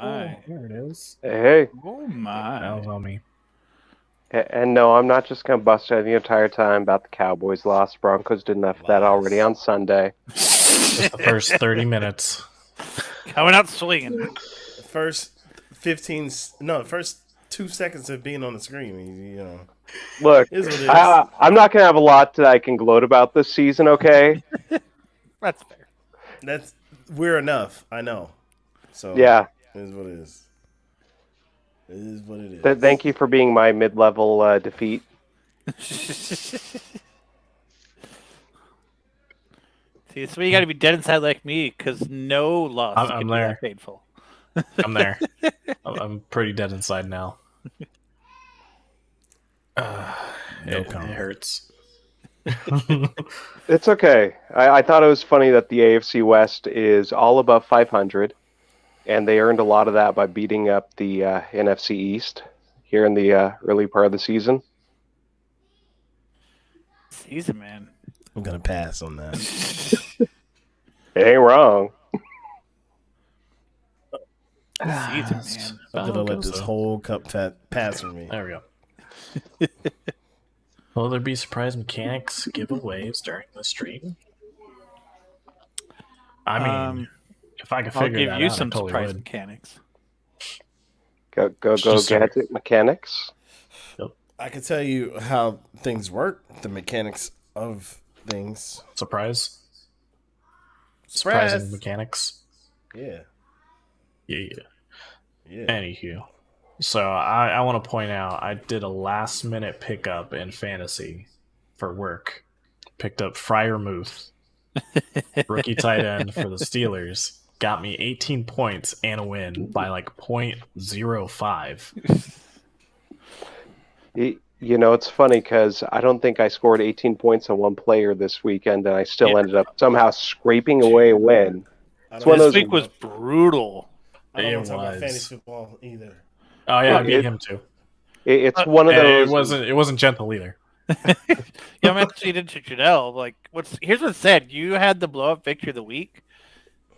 my. There it is. Hey. Oh my. That was on me. And no, I'm not just going to bust out the entire time about the Cowboys lost. Broncos did enough of that already on Sunday. Just the first 30 minutes. Coming out swinging. First 2 seconds of being on the screen, Look, is what it is. I'm not going to have a lot that I can gloat about this season, okay? That's fair. We're enough, I know. So Yeah. it is what it is. It is what it is. Thank you for being my mid-level defeat. See, that's why you got to be dead inside like me, because no loss I'm can be there. that painful. I'm there. I'm pretty dead inside now. It hurts. It's okay. I thought it was funny that the AFC West is all above 500, and they earned a lot of that by beating up the NFC East here in the early part of the season. Season, man. I'm going to pass on that. It ain't wrong. Season, man. I'm going to let this whole cup pass for me. There we go. Will there be surprise mechanics giveaways during the stream? I mean, if I could I'll figure give that you out, some I totally surprise would. mechanics. Go, Just gadget mechanics. I can tell you how things work, the mechanics of things. Surprise? Surprise. Surprising mechanics? Yeah. Yeah. Anywho. So I want to point out, I did a last-minute pickup in fantasy for work. Picked up Freiermuth, rookie tight end for the Steelers. Got me 18 points and a win by like 0.05. It's funny because I don't think I scored 18 points on one player this weekend, and I still ended up somehow scraping away a win. This week was brutal. I don't want to talk about fantasy football either. Oh yeah, I beat him too. It's one of those. It wasn't gentle either. Yeah, I'm actually did to Janelle. Like, here's what's said. You had the blow up victory of the week.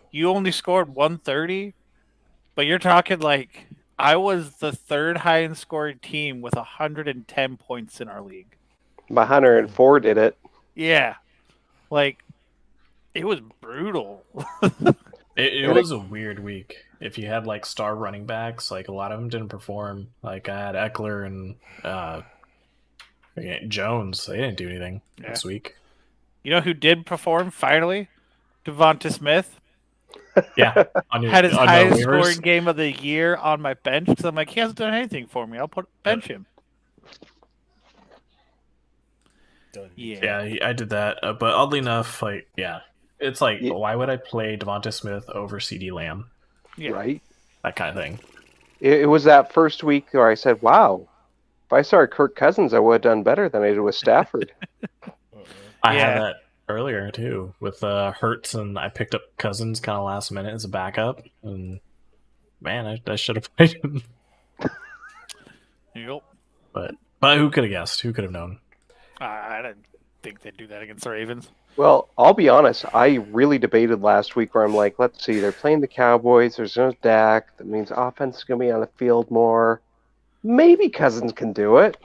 You only scored 130, but you're talking like I was the third highest scoring team with 110 points in our league. My 104 did it. Yeah, like it was brutal. It was a weird week. If you had like star running backs, like a lot of them didn't perform. Like I had Eckler and Jones. They didn't do anything this week. You know who did perform finally? Devonta Smith. Yeah, had his highest scoring game of the year on my bench because I'm like, he hasn't done anything for me. I'll bench him. Yeah, I did that. But oddly enough, it's like, why would I play Devonta Smith over CD Lamb? Yeah. Right? That kind of thing. It was that first week where I said, wow, if I started Kirk Cousins, I would have done better than I did with Stafford. I had that earlier, too, with Hurts, and I picked up Cousins kind of last minute as a backup. And, man, I should have played him. Yep. But who could have guessed? Who could have known? I didn't think they'd do that against the Ravens. Well, I'll be honest. I really debated last week where I'm like, let's see, they're playing the Cowboys. There's no Dak. That means offense is going to be on the field more. Maybe Cousins can do it.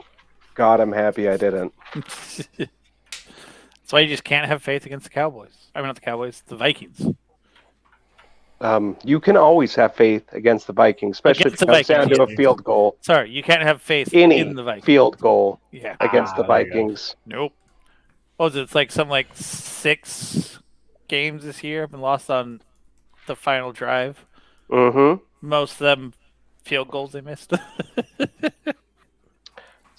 God, I'm happy I didn't. That's why you just can't have faith against the Cowboys. I mean, not the Cowboys, the Vikings. You can always have faith against the Vikings, especially if it comes down to a field goal. Sorry, you can't have faith in the Vikings. Field goal Yeah. against the Vikings. Nope. What was it? It's like some 6 games this year have been lost on the final drive. Mm-hmm. Most of them field goals they missed. I was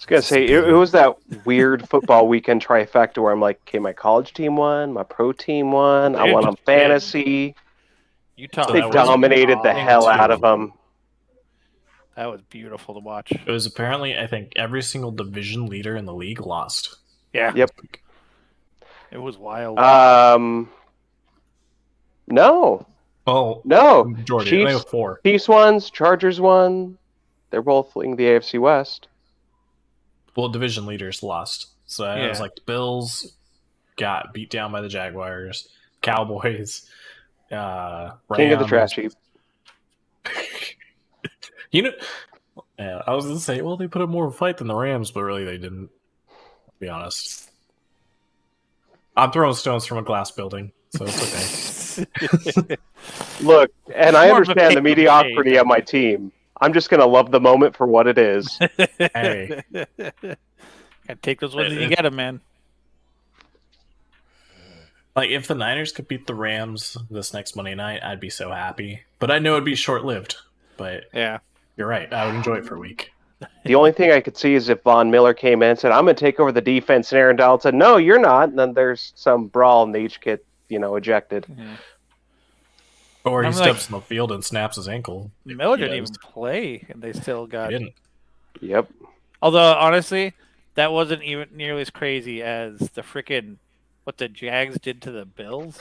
going to say, it was that weird football weekend trifecta where I'm like, okay, my college team won, my pro team won, I won on fantasy. Utah. They dominated the hell out of them. That was beautiful to watch. It was apparently, I think, every single division leader in the league lost. Yeah. Yep. It was wild. No. Oh, no. Majority. They have 4. Chiefs won, Chargers won. They're both in the AFC West. Well, division leaders lost. So it was like the Bills got beat down by the Jaguars, Cowboys, Rams. King of the trash heap. You know, yeah, I was gonna say, well, they put up more of a fight than the Rams, but really they didn't. To be honest, I'm throwing stones from a glass building, so it's okay. Look, and I More of a understand the paper mache, mediocrity of my team. I'm just gonna love the moment for what it is. Hey, Gotta take those wins when you get them, man. like if the Niners could beat the Rams this next Monday night, I'd be so happy. But I know it'd be short lived. But Yeah. you're right, I would enjoy it for a week. The only thing I could see is if Von Miller came in and said, "I'm gonna take over the defense," and Aaron Donald said, "No, you're not," and then there's some brawl and they each get, ejected. Yeah. Or he I'm steps on the field and snaps his ankle. Miller didn't Yeah, even play, and they still He got. didn't. Yep. Although honestly, that wasn't even nearly as crazy as the freaking what the Jags did to the Bills.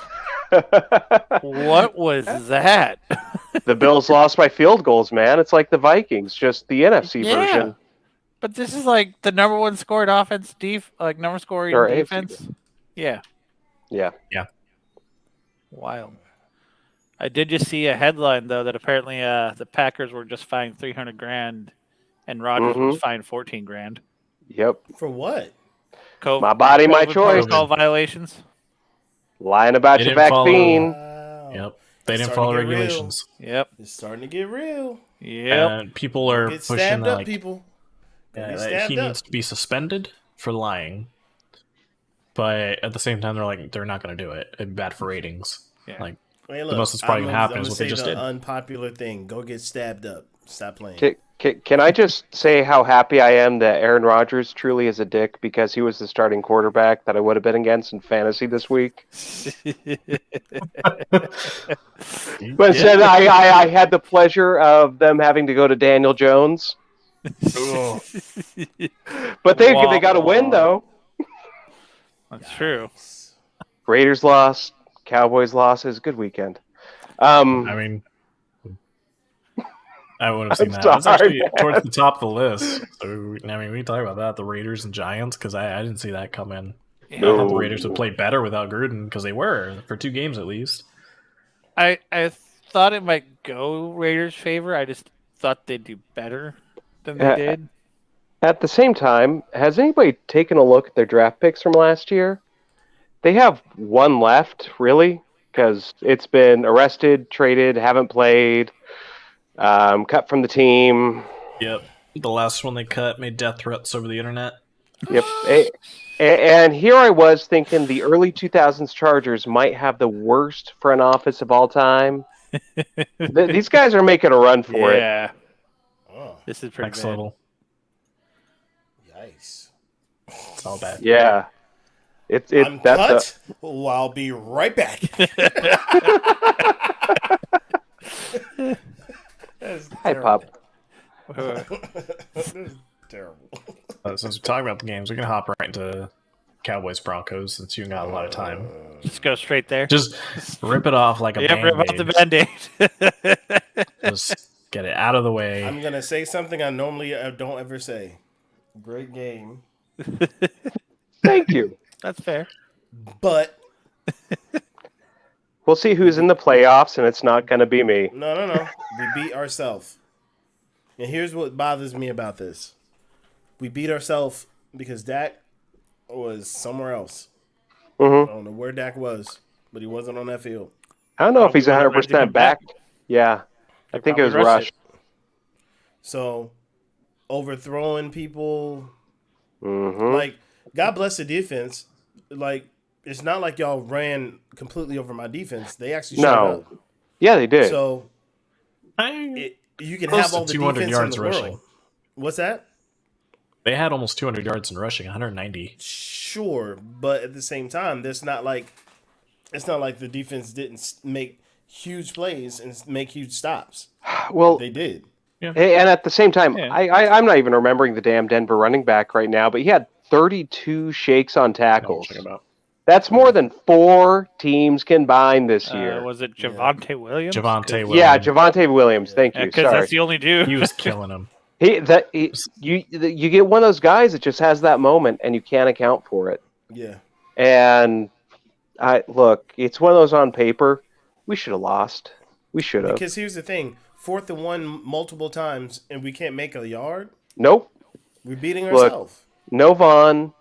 What was that? The Bills lost by field goals, man. It's like the Vikings, just the NFC Yeah. version. But this is like the number one scored offense, number scoring Or AFC. defense. Yeah, Yeah. wild. I did just see a headline though that apparently the Packers were just fined $300,000, and Rodgers was fined $14,000. Yep. For what? My body, my choice. Protocol violations. Lying about They your didn't follow- vaccine. Wow. Yep. They didn't Starting follow to get real. regulations. Yep. It's starting to get real. Yep. And people are Get pushing stabbed up, like people. yeah, Get that stabbed he up. needs to be suspended for lying. But at the same time, they're not going to do it. It'd be bad for ratings. Yeah. Like Hey, the most that's probably going to happen is what they just did. Unpopular thing. Go get stabbed up. Stop playing. Can I just say how happy I am that Aaron Rodgers truly is a dick because he was the starting quarterback that I would have been against in fantasy this week? But instead, I had the pleasure of them having to go to Daniel Jones. But they got a win, though. That's true. Raiders lost. Cowboys lost. It was a good weekend. I mean, I wouldn't have seen that. That's actually towards the top of the list. So, I mean, we can talk about that, the Raiders and Giants, because I didn't see that come in. I thought the Raiders would play better without Gruden, because they were, for 2 games at least. I thought it might go Raiders' favor. I just thought they'd do better than they did. At the same time, has anybody taken a look at their draft picks from last year? They have one left, really, because it's been arrested, traded, haven't played, cut from the team. Yep. The last one they cut made death threats over the internet. Yep. And here I was thinking the early 2000s Chargers might have the worst front office of all time. These guys are making a run for it. Yeah. Oh, This is pretty Next bad. level. yikes. It's all bad. Yeah. I'm That's cut. Well, I'll be right back. Hi, Pop. That's terrible. Since we're talking about the games, we can hop right into Cowboys Broncos since you got a lot of time. Just go straight there. Just rip it off like a Yep, rip off the Band-Aid. Just get it out of the way. I'm gonna say something I normally don't ever say. Great game, Thank you. That's fair. but We'll see who's in the playoffs, and it's not going to be me. no. We beat ourselves. And here's what bothers me about this: we beat ourselves because Dak was somewhere else. I don't know where Dak was, but he wasn't on that field. I don't know if he's Probably ready to 100% come back. back. Yeah. I think it was probably rushed. rushed So, overthrowing people, Mm-hmm. like, God bless the defense. Like, it's not like y'all ran completely over my defense. They actually showed No. up. Yeah, they did. So, you can Close have to all the 200 defense yards in the rushing. world. What's that? They had almost 200 yards in rushing, 190. Sure, but at the same time, it's not like the defense didn't make huge plays and make huge stops. Well, They did. and at the same time, Yeah. I'm not even remembering the damn Denver running back right now, but he had 32 shakes on tackles. That's more than 4 teams combined this year. Was it Javonte Williams? Javonte Williams. Yeah, Javonte Williams. Thank you. Because Sorry. that's the only dude. He was killing him. You get one of those guys that just has that moment, and you can't account for it. Yeah. And look, it's one of those on paper. We should have lost. We should have. Because here's the thing. 4th and 1 multiple times and we can't make a yard? Nope. We're beating Look, ourselves. No Vaughn.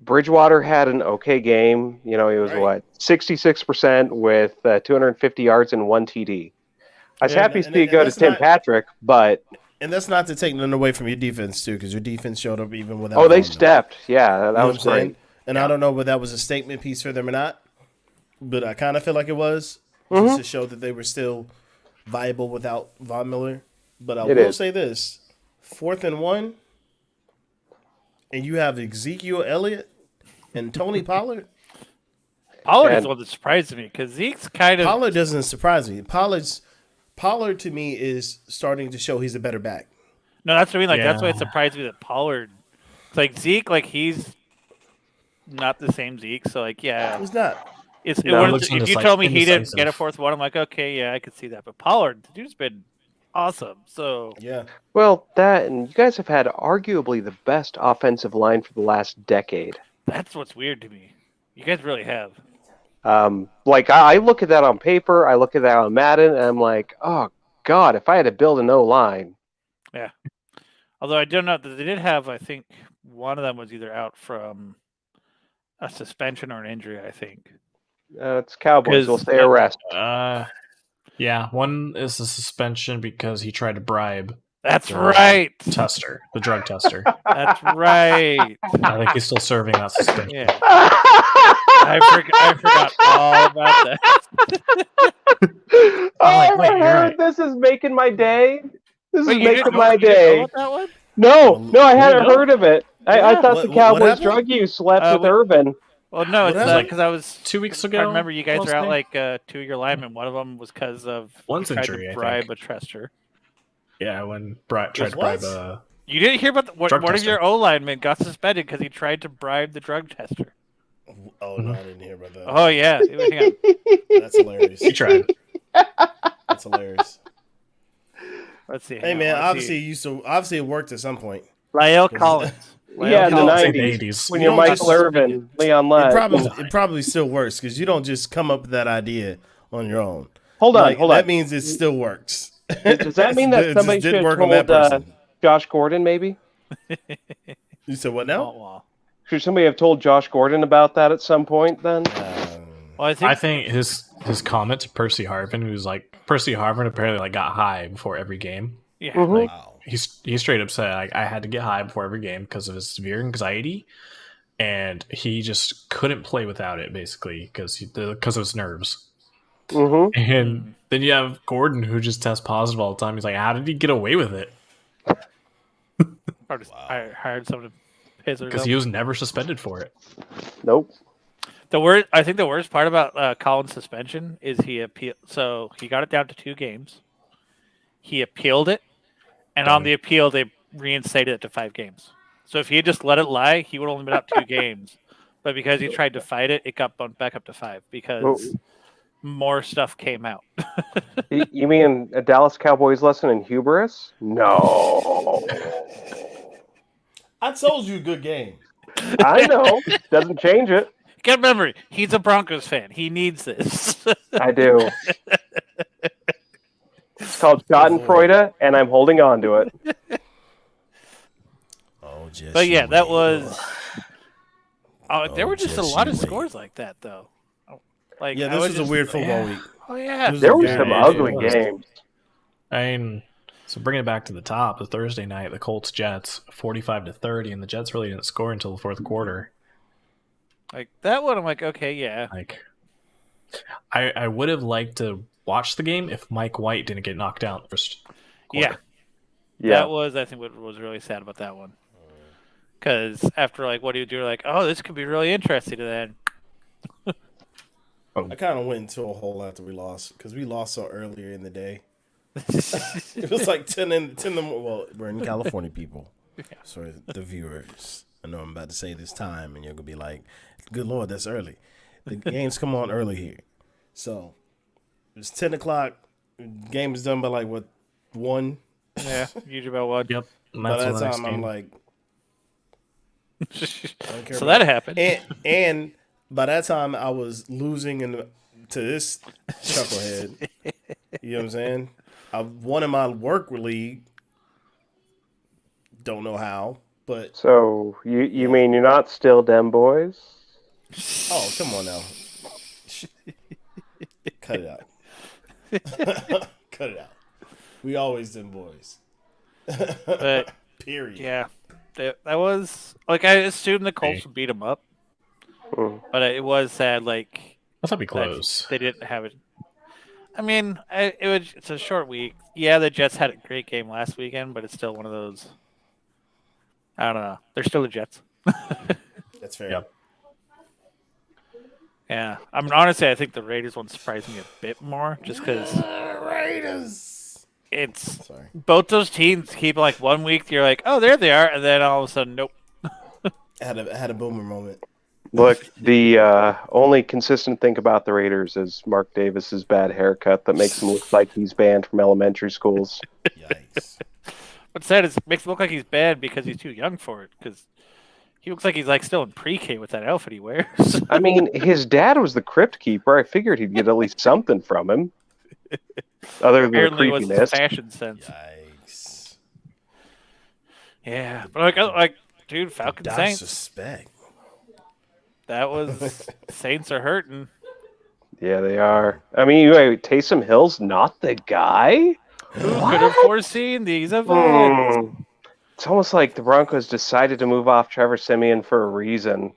Bridgewater had an okay game. He was Right. 66% with 250 yards and 1 TD. I was Yeah, happy to and see it go to that's Tim not- Patrick, but And that's not to take nothing away from your defense, too, because your defense showed up even without they Vaughn. stepped. Yeah, that You know was what I'm saying? great. And I don't know whether that was a statement piece for them or not, but I kind of feel like it was, Mm-hmm. just to show that they were still viable without Von Miller. But I It will is. say this, 4th and 1, and you have Ezekiel Elliott and Tony Pollard. Pollard is And- the one that surprised me because Zeke's kind of Pollard doesn't surprise me. Pollard to me is starting to show he's a better back. no. That's what I mean. Like that's why it Yeah. surprised me that Pollard. It's like Zeke, like he's not the same Zeke. So like yeah, He's not. it's it No, wouldn't- looks if you told me he didn't indecisive. get a 4th one, I'm like okay, yeah, I could see that. But Pollard, the dude's been awesome. So Yeah. Well, that and you guys have had arguably the best offensive line for the last decade. that's what's weird to me. You guys really have. I look at that on paper, I look at that on Madden, and I'm like, oh God, if I had to build an O line, Although I don't know, they did have. I think one of them was either out from a suspension or an injury. I think. it's Cowboys. We'll 'Cause, say a rest. Yeah, one is a suspension because he tried to bribe That's Yeah. right. Tester, the drug tester. That's right. I think he's still serving that suspension. Yeah, I forgot all about that. I'm like, wait, you're right. This is making my day. This Wait, is you making didn't know- my you didn't know day. about that one? No, I hadn't know? heard of it. I Yeah. thought What- the what Cowboys happened? drug use slept with we- Urban. Well, no, What it's happened? because I was. 2 weeks ago. I remember you guys were out mostly? like 2 of your linemen. One of them was because of One's tried injury, to I bribe think. a Trester. Yeah, when tried to what? bribe You didn't hear about Drug one of tester. your O linemen got suspended because he tried to bribe the drug tester. Oh, no, I didn't hear about that. Oh yeah, hang on. That's hilarious. He tried. That's hilarious. Let's see. Hey, hang on, man, let's see. obviously it worked at some point. Lyle Collins. Yeah, in the Collins. In the 90s. 80s. When You you're don't Michael just- Irvin, Leon It Lett. probably still works because you don't just come up with that idea on your own. Hold on. That means it still works. Does that mean that It just somebody didn't should work have on that told person? Josh Gordon, maybe? You said what Oh, now? well. Should somebody have told Josh Gordon about that at some point then? Well, I think, I think his comment to Percy Harvin, who's like Percy Harvin apparently like got high before every game. yeah. Mhm. Wow. He straight up said like, I had to get high before every game because of his severe anxiety, and he just couldn't play without it basically because of his nerves. Mm-hmm. And then you have Gordon who just tests positive all the time. He's like, how did he get away with it? I hired someone to piss her. Because he was never suspended for it. Nope. I think the worst part about Collins' suspension is he appealed. So he got it down to 2 games. He appealed it, and on the appeal they reinstated it to 5 games. So if he had just let it lie, he would have only been out 2 games. But because he tried to fight it, it got bumped back up to 5 because more stuff came out. You mean a Dallas Cowboys lesson in hubris? No. I told you, good game. I know. Doesn't change it. Get remember, he's a Broncos fan. He needs this. I do. It's called Schadenfreude, and I'm holding on to it. Oh, just But yeah, you that wait. was. There Oh, were just a just lot you of wait. scores like that, though. Like Yeah, I this was a just- weird football week. Oh yeah, This There was were very some weird. ugly It was. games. I mean, so bringing it back to the top, the Thursday night, the Colts Jets, 45-30, and the Jets really didn't score until the fourth quarter. like that one. I'm like, okay, yeah. Like, I would have liked to watch the game if Mike White didn't get knocked out in the first quarter. Yeah, Yeah. that was I think what was really sad about that one. Because after like what do you do? Like, oh, this could be really interesting. And then I kind of went into a hole after we lost because we lost so earlier in the day. It was like 10 in the well, we're in California, people. So the viewers, I know I'm about to say this time, and you're gonna be like, "Good Lord, that's early." The games come on early here, so it's 10 o'clock. Game is done by like what 1. yeah, usually about one. Yep. And By that's that the next time, I'm game. like, I don't care So about that happened. and by that time I was losing to this chucklehead. You know what I'm saying? I've won in my work league. Don't know how, but So you mean you're not still dem boys? oh, come on now. Cut it out. Cut it out. We always them boys. But Period. yeah, that was like I assumed the Colts would beat them up, but it was sad. Like I thought it'd be close. they didn't have it. I mean, it's a short week. Yeah, the Jets had a great game last weekend, but it's still one of those. I don't know. They're still the Jets. That's fair. Yep. Yeah, I mean, honestly, I think the Raiders one surprised me a bit more, just because Raiders. it's Sorry. both those teams keep like 1 week. You're like, oh, there they are, and then all of a sudden, nope. I had a boomer moment. Look, the only consistent thing about the Raiders is Mark Davis's bad haircut that makes him look like he's banned from elementary schools. Yikes. What's sad is it makes him look like he's bad because he's too young for it. Because he looks like he's like still in pre-K with that outfit he wears. I mean, his dad was the crypt keeper. I figured he'd get at least something from him, other than the Apparently, was his creepiness. fashion sense. Yikes. Yeah, but like, dude, Falcons Saints. Disrespect. That was Saints are hurting. Yeah, they are. I mean, wait, Taysom Hill's not the guy? Who could have foreseen these events? It's almost like the Broncos decided to move off Trevor Siemian for a reason.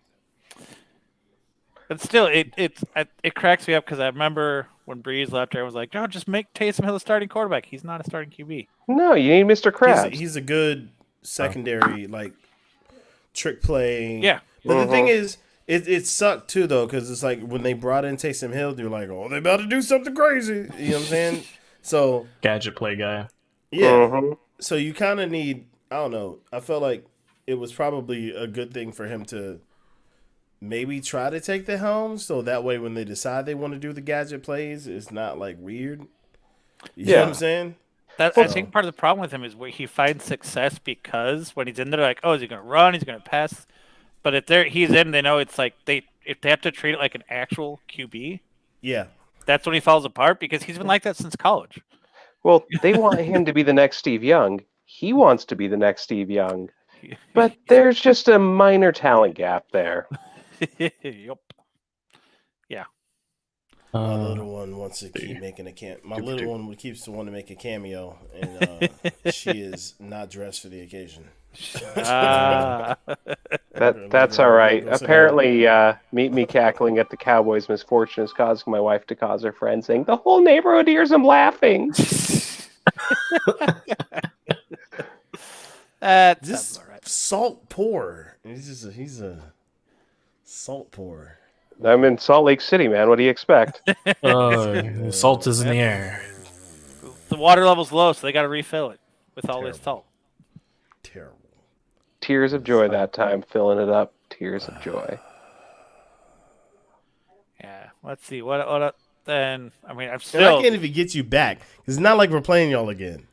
But still, it cracks me up because I remember when Breeze left there, I was like, "No, just make Taysom Hill a starting quarterback. He's not a starting QB." No, you need Mr. Krabs. He's a good secondary, like, trick play. Yeah. But the thing is, it sucked too, though, because it's like when they brought in Taysom Hill, they're like, oh, they about to do something crazy. You know what I'm saying? So, Gadget play guy. yeah. So you kind of need, I don't know. I felt like it was probably a good thing for him to maybe try to take the helm, so that way when they decide they want to do the gadget plays, it's not like weird. You know what I'm saying? I think part of the problem with him is where he finds success because when he's in there, like, oh, is he going to run? He's going to pass. But if he's in, they know it's like if they have to treat it like an actual QB. Yeah. That's when he falls apart because he's been like that since college. Well, they want him to be the next Steve Young. He wants to be the next Steve Young. But there's just a minor talent gap there. Yep. Yeah. My little one wants to keep making My little one keeps to want to make a cameo, and she is not dressed for the occasion. That's all right. Apparently, me cackling at the Cowboys' misfortune is causing my wife to cause her friend saying, "The whole neighborhood hears him laughing." This salt pour. He's a salt pour. I'm in Salt Lake City, man. What do you expect? Salt is in the air. The water level's low, so they got to refill it with all this salt. Terrible. Tears of joy that time, filling it up. Tears of joy. Yeah. Let's see. What then? I mean, I'm And still. I can't even get you back. It's not like we're playing y'all again.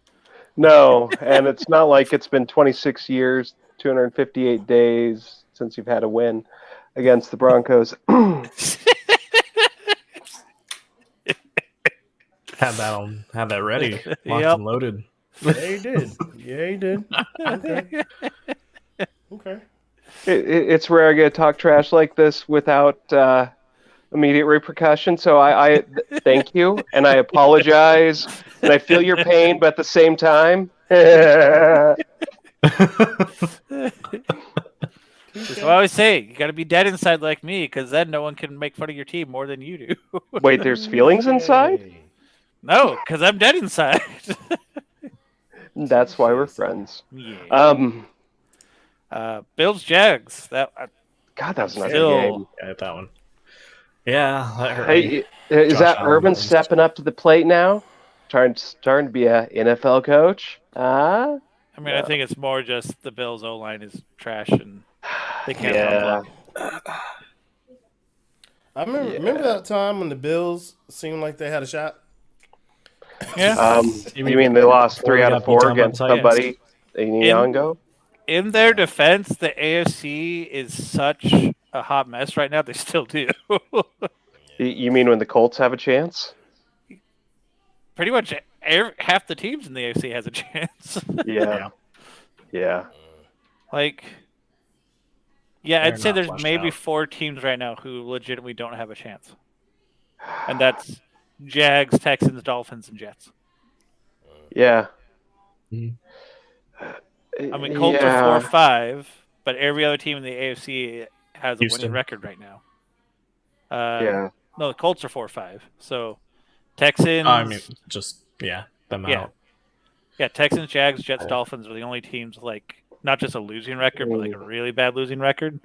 No, and it's not like it's been 26 years, 258 days since you've had a win against the Broncos. Had that ready, locked Yep. and loaded. Yeah, he did. Yeah, he did. Okay. It's rare I get to talk trash like this without immediate repercussion. So I thank you, and I apologize, and I feel your pain, but at the same time, So I always say you got to be dead inside like me, because then no one can make fun of your team more than you do. wait, there's feelings inside? Hey. No, because I'm dead inside. That's why we're friends. Yeah. Bills Jags. God, that was another Still- game. I hit that one. Yeah, that hurt me. Hey, is Josh that Allen Urban wins. stepping up to the plate now? Starting to be a NFL coach? I mean, I think it's more just the Bills O-line is trash and they can't Yeah. run block. I remember that time when the Bills seemed like they had a shot. Yeah. You mean they lost 3 out of got beat 4 down by against Titans. somebody a Nyong'o? In their defense, the AFC is such a hot mess right now. They still do. You mean when the Colts have a chance? Pretty much half the teams in the AFC has a chance. Yeah. Yeah. Like, They're I'd say not there's flushed maybe out. 4 teams right now who legitimately don't have a chance, and that's Jags, Texans, Dolphins, and Jets. Yeah. Mhm. I mean, Colts are 4-5, but every other team in the AFC has a Houston. winning record right now. Yeah. No, the Colts are 4-5. So Texans. I mean, just them Yeah. out. Yeah, Texans, Jags, Jets, Dolphins are the only teams like not just a losing record, but like a really bad losing record.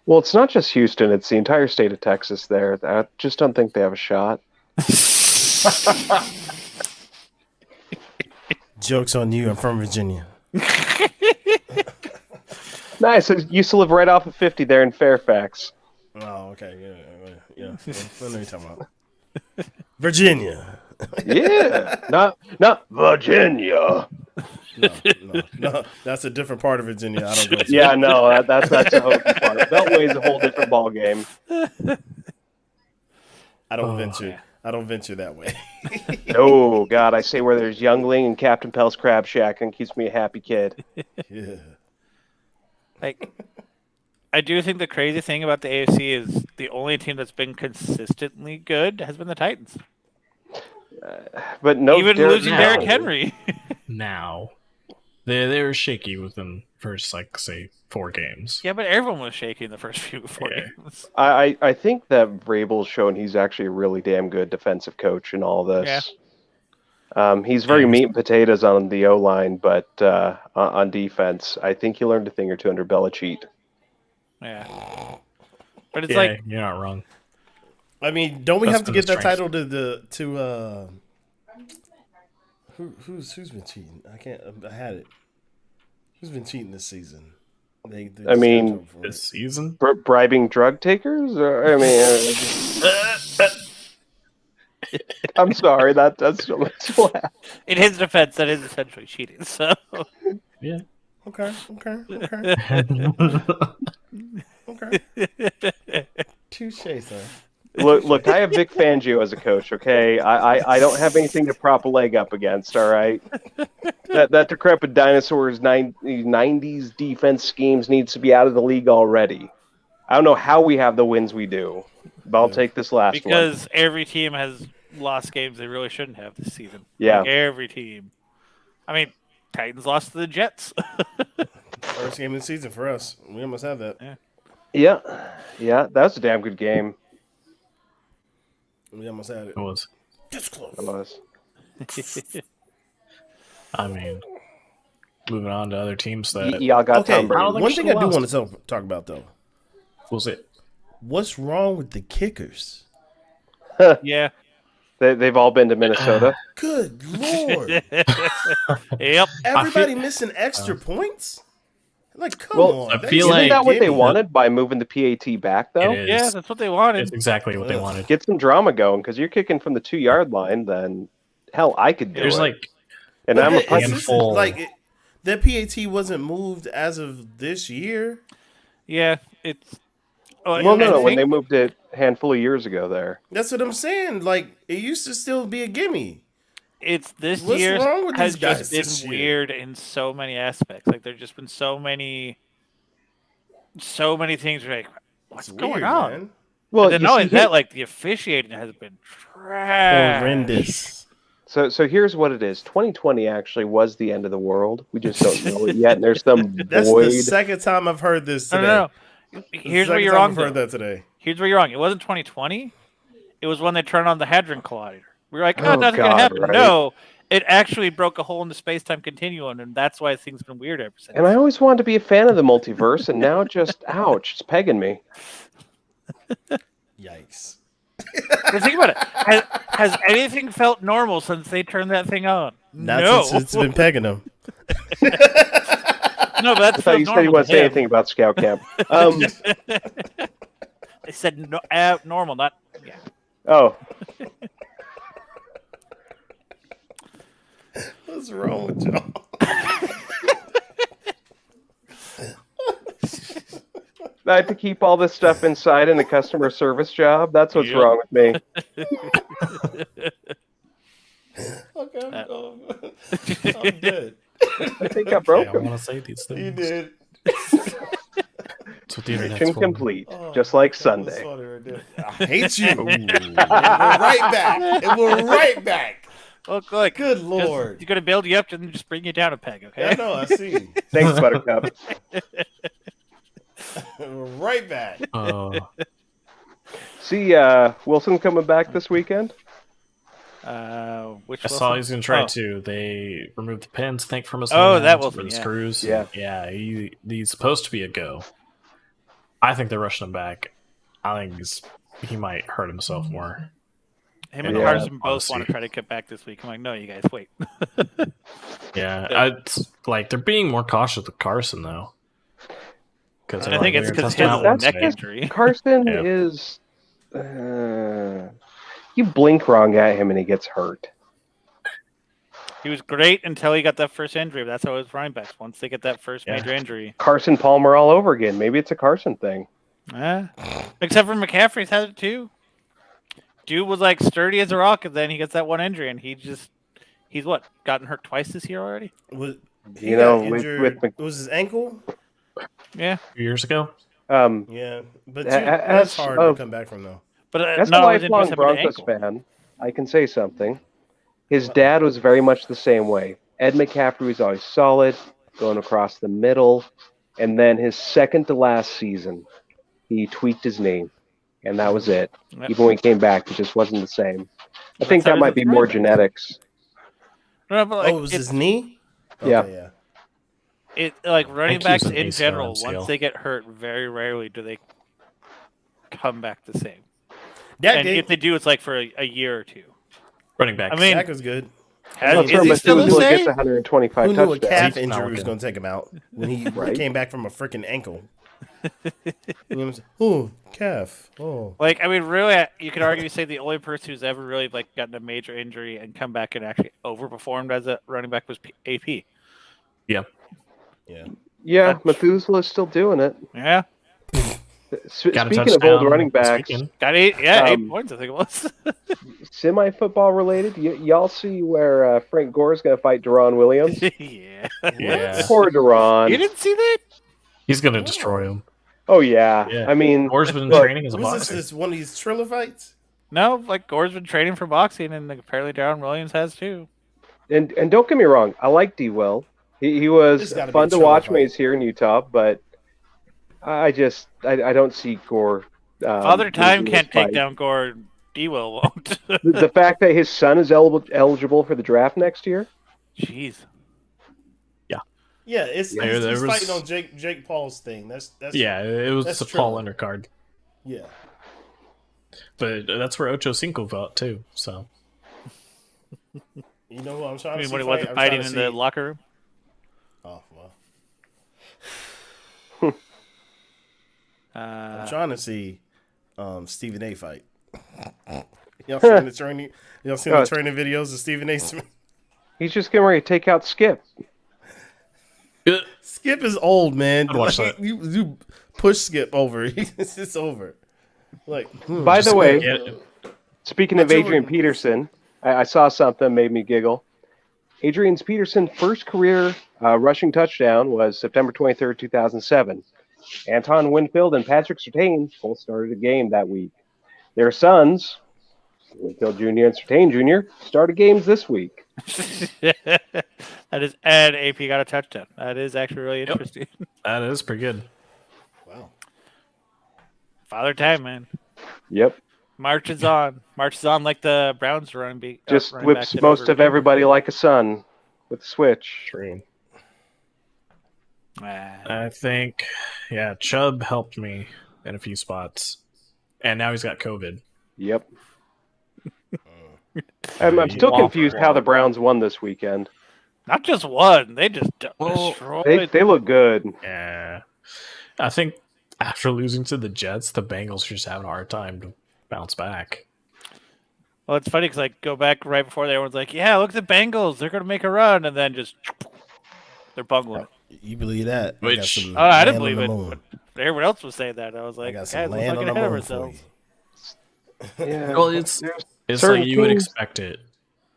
Well, it's not just Houston; it's the entire state of Texas. There, I just don't think they have a shot. Joke's on you. I'm from Virginia. Nice. I used to live right off of 50 there in Fairfax. Oh, okay. Yeah. What are you talking about? Virginia. Yeah, not Virginia. No. That's a different part of Virginia. I don't go to. Yeah, no, that's a hokey part. Beltway's a whole different ball game. I don't venture. I don't venture that way. Oh God, I say where there's Youngling and Captain Pell's Crab Shack, and keeps me a happy kid. Yeah. Like, I do think the crazy thing about the AFC is the only team that's been consistently good has been the Titans. But no, Even losing Derrick Henry. Now, they were shaky within first, like, say, 4 games. Yeah, but everyone was shaky in the first few games. I think that Vrabel's shown he's actually a really damn good defensive coach in all this. Yeah. He's very meat and potatoes on the O-line, but on defense, I think he learned a thing or two under Belichick. Yeah. But it's like... You're not wrong. I mean, don't we That's have to been get that the title to who's been cheating? I had it. Who's been cheating this season? I mean, this season? Bribing drug takers? Or, I mean, I'm sorry, that's what. In his defense, that is essentially cheating. So yeah. Okay. Touche, sir. Look, I have Vic Fangio as a coach, okay? I don't have anything to prop a leg up against, all right? That decrepit dinosaur's 90s defense schemes needs to be out of the league already. I don't know how we have the wins we do, but I'll take this last one. Because every team has lost games they really shouldn't have this season. Yeah. Like every team. I mean, Titans lost to the Jets. First game of the season for us. We almost have that. Yeah, that was a damn good game. We almost had it. It was. Just close. It was. I mean, moving on to other teams that... Y'all got Tom Brady. One thing I do want to talk about, though. Was it? What's wrong with the kickers? Yeah. They've all been to Minnesota. Good Lord. Yep. Everybody missing extra points? Like, come on. I feel Isn't like that what they wanted by moving the PAT back, though? It is. Yeah, that's what they wanted. It's exactly what they wanted. Get some drama going, because you're kicking from the 2-yard line, then hell, I could do There's it. like... And I'm a It's punter. just, like, that PAT wasn't moved as of this year. Yeah, it's... Well, no, when they moved it a handful of years ago there. That's what I'm saying. Like, it used to still be a gimme. It's this What's year wrong with has these guys just this been year? weird in so many aspects. Like, there's just been so many things where, like, what's going on? Man. Well, And then not only that, like, the officiating has been trash. Horrendous. So here's what it is. 2020 actually was the end of the world. We just don't know it yet, and there's some That's void. the second time I've heard this today. No. Here's where you're wrong. I've heard that today. Here's where you're wrong. It wasn't 2020. It was when they turned on the Hadron Collider. We were like, oh, Oh, nothing's God, gonna happen. right. No, it actually broke a hole in the space-time continuum, and that's why things been weird ever since. And I always wanted to be a fan of the multiverse, and now just, ouch, it's pegging me. Yikes. But think about it. Has anything felt normal since they turned that thing on? Not No. since it's been pegging them. No, but that's I thought you said you wouldn't say anything about Scout Camp. They said no, normal, not yeah. Oh, What's wrong with y'all? I have to keep all this stuff inside in a customer service job. That's what's Yep. wrong with me. Okay. I'm dead. I think I broke I him. want to say these things. You did. That's what the internet's Mission for. complete, just like That was Sunday. funny right there. I hate you. And we're right back. And we're right back. Look, look. Good Lord. He's gonna build you up and just bring you down a peg, okay? I know, I see. Thanks, Buttercup. We're right back. See, Wilson coming back this weekend. Which I saw Wilson? he's going to try Oh. to. They removed the pins, I think, from his Oh, hands that for Wilson, the yeah. screws. Yeah. Yeah, he's supposed to be a go. I think they're rushing him back. I think he might hurt himself more. Him and Yeah, Carson both honestly. want to try to get back this week. I'm like, no, you guys, wait. Yeah, it's like they're being more cautious with Carson though. Because I think it's because his That's neck just- injury. Carson Yeah. is. You blink wrong at him and he gets hurt. He was great until he got that first injury. But that's how his running backs. Once they get that first Yeah. major injury, Carson Palmer all over again. Maybe it's a Carson thing. except for McCaffrey's had it too. Dude was like sturdy as a rock, and then he gets that one injury, and he's what, gotten hurt twice this year already? Was, he You got know, injured. with It was his ankle? Yeah, A few years ago. Yeah. But As that's hard of- to come back from, though. but As no, a it was lifelong just happened to Broncos ankle. fan, I can say something. His dad was very much the same way. Ed McCaffrey was always solid, going across the middle, and then his second to last season, he tweaked his knee, and that was it. Yep. Even when he came back, it just wasn't the same. I think That's how that might it be is more with genetics. No, but like, Oh, it was it- his knee? Yeah. Okay, yeah. It like running think he was backs an in ACL general, MCL. once they get hurt, very rarely do they come back the same. Dak And did. if they do, it's like for a year or two. Running back. I mean, Dak was good. has, Let's is he remember, still the Methuselah gets same? 125 Who knew a touchdowns. calf He's not injury was looking. going to take him out when he Right. came back from a freaking ankle? You know what I'm saying? Oh, calf. Oh. Like, I mean, really, you could argue say the only person who's ever really like gotten a major injury and come back and actually overperformed as a running back was AP. Yeah. Yeah. Yeah, Methuselah's still doing it. Yeah, Got a Speaking of touchdown old running this backs, weekend. got 8. Yeah, 8 Um, points. I think it was. semi-football related, y'all see where Frank Gore's going to fight Deron Williams? Yeah. Yeah. Poor Deron. You didn't see that? He's gonna destroy him. Oh yeah. Yeah. I mean, Gore's been look, training as a Was this, boxer. this one of these Triller fights? No, like Gore's been training for boxing, and apparently Darren Williams has too. and don't get me wrong, I like D. Will. He was This gotta be fun a to Triller watch fight. when he's here in Utah, but I don't see Gore. Father Time losing can't this take fight. down Gore. D-Will won't. The fact that his son is eligible for the draft next year. Jeez. Yeah, it's There- he's there was- fighting on Jake Paul's thing. That's Yeah, it was That's a Paul Triller. undercard, yeah. but that's where Ocho Cinco fought too. So You know what I'm trying I to mean, see? when he fight? wasn't I'm fighting trying in to the see- locker room. Oh well. I'm trying to see Stephen A. fight. Y'all seen the training? Y'all seen the training videos of Stephen A. Smith? He's just getting ready to take out Skip. Skip is old, man. I'd watch Like, that. you push Skip over. It's over. Like, By the way, Yeah, speaking of What's Adrian your- Peterson, I saw something that made me giggle. Adrian Peterson's first career rushing touchdown was September 23rd, 2007. Anton Winfield and Patrick Surtain both started a game that week. Their sons, Winfield Jr. and Surtain Jr., started games this week. That is, and AP got a touchdown. That is actually really interesting. that is pretty good. wow. Father Time, man. Yep. Marches on like the Browns running back. Just running back whips did most over- of everybody like a son with the switch. True. Ah. I think, yeah, Chubb helped me in a few spots, and now he's got COVID. Yep. I'm still Womp confused how the womp. Browns won this weekend. Not just one. They just Well, destroyed. They look good. Yeah, I think after losing to the Jets, the Bengals are just having a hard time to bounce back. Well, it's funny because like go back right before there, everyone's like, "Yeah, look at the Bengals. They're going to make a run," and then just they're bungling. You believe that? I got Which- some Oh, I land didn't on believe the it. moon. But everyone else was saying that. I was I like, got "Guys, some we're land on fucking the ahead of moon for ourselves." you. Yeah. Well, it's Certain like you would teams- expect it.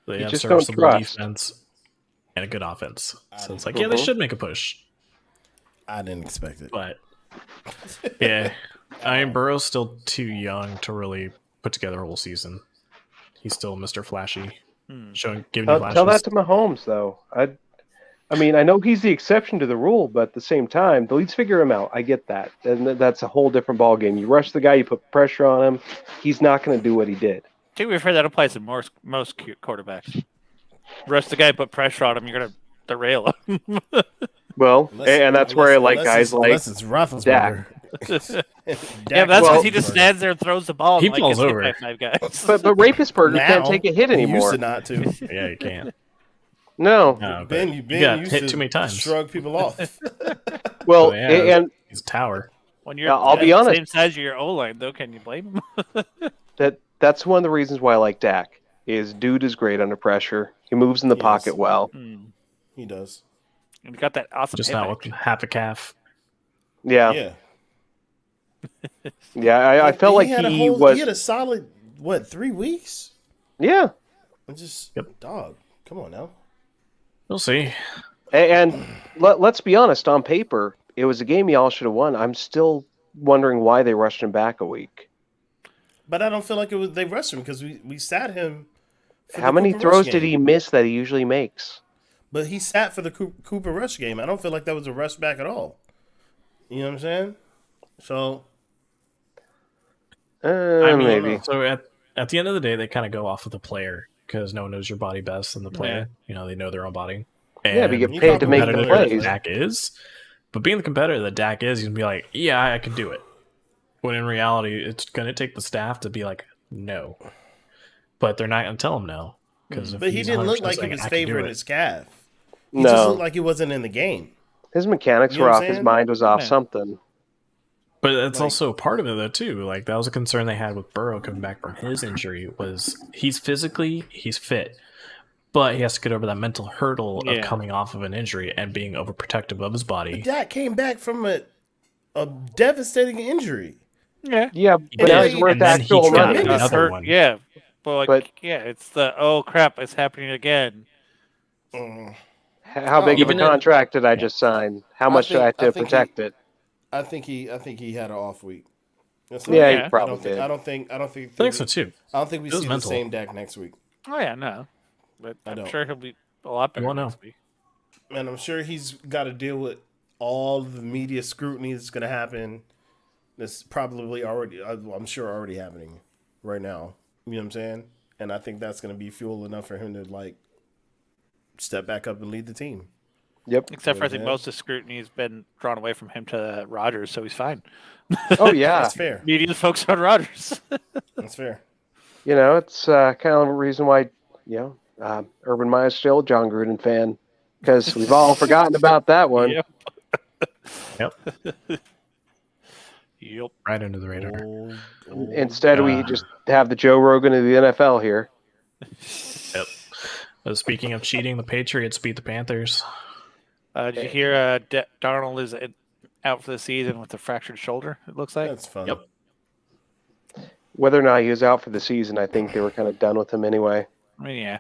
They You have just don't serviceable trust. defense and a good offense. So it's like, Mhm. yeah, they should make a push. I didn't expect it. But yeah, I mean, Burrow's still too young to really put together a whole season. He's still Mr. Flashy, giving you flashes. Tell that to Mahomes, though. I mean, I know he's the exception to the rule, but at the same time, the leagues figure him out. I get that, and that's a whole different ballgame. You rush the guy, you put pressure on him. He's not going to do what he did. To be fair, that applies to most cute quarterbacks. Rest the guy, put pressure on him, you're gonna derail him. Well, and that's where I like guys like unless it's Roethlisberger. Yeah, but that's Well- because he just stands there and throws the ball. He and, like, falls gets hit over. by 5 guys. But Rapistberger can't Now, take a hit he anymore. used to not to. Yeah, you can't. No. No, but Ben, you Ben got used hit to too many times. shrug people off. Well, Oh, yeah. and He's a tower. When you're I'll be the honest. same size as your O line, though, can you blame him? that's one of the reasons why I like Dak. Is dude is great under pressure. He moves in the Yes. pocket well. He does. And he got that awesome. Just payback. not with half a calf. Yeah, Yeah. I felt like had a he whole- was. He had a solid 3 weeks? Yeah, And just Yep. dog. Come on now. We'll see. and let's be honest. On paper, it was a game y'all should have won. I'm still wondering why they rushed him back a week. But I don't feel like it was they rushed him because we sat him. for How the many Cooper throws Rush did game. he miss that he usually makes? But he sat for the Cooper Rush game. I don't feel like that was a rush back at all. You know what I'm saying? So I mean, Maybe. So at the end of the day, they kind of go off of the player because no one knows your body best than the player. You know, they know their own body. Yeah, but you And get paid to make the competitive that plays. Dak is, but being the competitor that Dak is, you can be like, yeah, I can do it. When in reality, it's going to take the staff to be like, no. But they're not going to tell him no. but he didn't look like he was favoring his calf. He just No, looked like he wasn't in the game. his mechanics You know were what off. I'm His saying? mind was off Yeah. something. But that's Like- also part of it though too. Like that was a concern they had with Burrow coming back from his injury was he's fit, but he has to get over that mental hurdle of Yeah. coming off of an injury and being overprotective of his body. Dak came back from a devastating injury. Yeah. Yeah, but now he's And worth then he actual got money. another Hurt, one. yeah. But But- yeah, it's the oh crap, it's happening again. How big of a Even if- contract did I just sign? How much do I have to protect it? I think he had an off week. That's Yeah, Yeah. he probably did. I don't think I think so too. I don't think we It was see mental. the same Dak next week. Oh yeah, no. But I I'm don't. sure he'll be a lot better won't know. next week. And I'm sure he's got to deal with all the media scrutiny that's going to happen. That's probably already, I'm sure, already happening right now. You know what I'm saying? And I think that's going to be fuel enough for him to like step back up and lead the team. Yep. Except for I think Yeah. most of the scrutiny has been drawn away from him to Rodgers, so he's fine. Oh yeah. That's fair. Media focused on Rodgers. That's fair. You know, it's kind of a reason why Urban Meyer's still a John Gruden fan because we've all forgotten about that one. Yep. Yep. Yep. Right under the radar. Old Instead, we just have the Joe Rogan of the NFL here. Yep. Speaking of cheating, the Patriots beat the Panthers. Did you hear Darnold is out for the season with a fractured shoulder, it looks like? That's fun. Yep. Whether or not he was out for the season, I think they were kind of done with him anyway. I mean, yeah.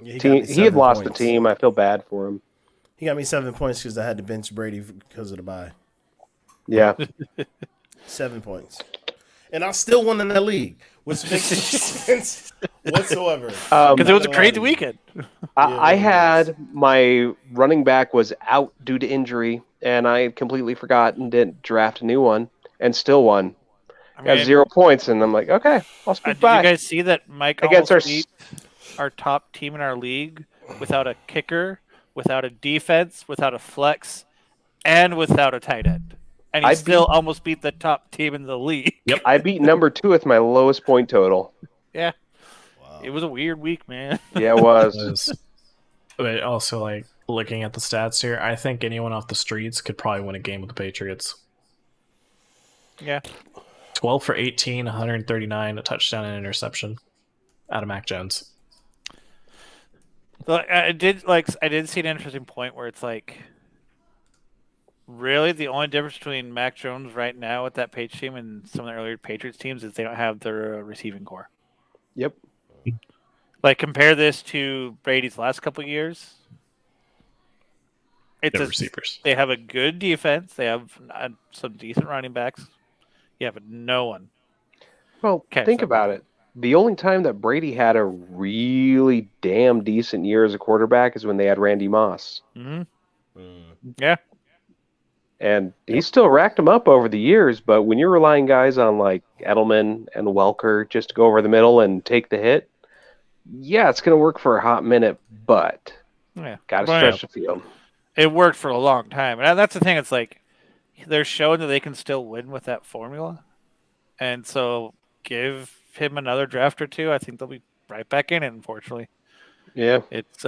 Yeah, got He me had 7 lost points. the team. I feel bad for him. He got me 7 points because I had to bench Brady because of the bye. Yeah. 7 points. And I still won in that league, which makes no sense whatsoever. Because it was a Not crazy gonna lie to you. weekend. I had my running back was out due to injury, and I completely forgot and didn't draft a new one, and still won. I Got mean, 0 points, and I'm like, okay, I'll did speak you by. guys see that Mike Against almost our beat our top team in our league without a kicker, without a defense, without a flex, and without a tight end? And he I still almost beat the top team in the league. I beat number 2 with my lowest point total. Yeah. Wow. It was a weird week, man. Yeah, it was. Was- But also, like, looking at the stats here, I think anyone off the streets could probably win a game with the Patriots. Yeah. 12 for 18, 139, a touchdown and interception out of Mac Jones. But I did see an interesting point where it's like, really the only difference between Mac Jones right now with that Page team and some of the earlier Patriots teams is they don't have their receiving core. Yep. Like compare this to Brady's last couple years. It's No a, receivers. They have a good defense. They have some decent running backs. Yeah, but no one. Well, Okay, think so- about it. The only time that Brady had a really damn decent year as a quarterback is when they had Randy Moss. hmm Mm. Yeah. And he still racked them up over the years, but when you're relying guys on like Edelman and Welker just to go over the middle and take the hit, yeah, it's going to work for a hot minute, but Yeah. got to Well, stretch the field. It worked for a long time. And that's the thing. It's like they're showing that they can still win with that formula. And so give him another draft or two. I think they'll be right back in it, unfortunately. Yeah. It's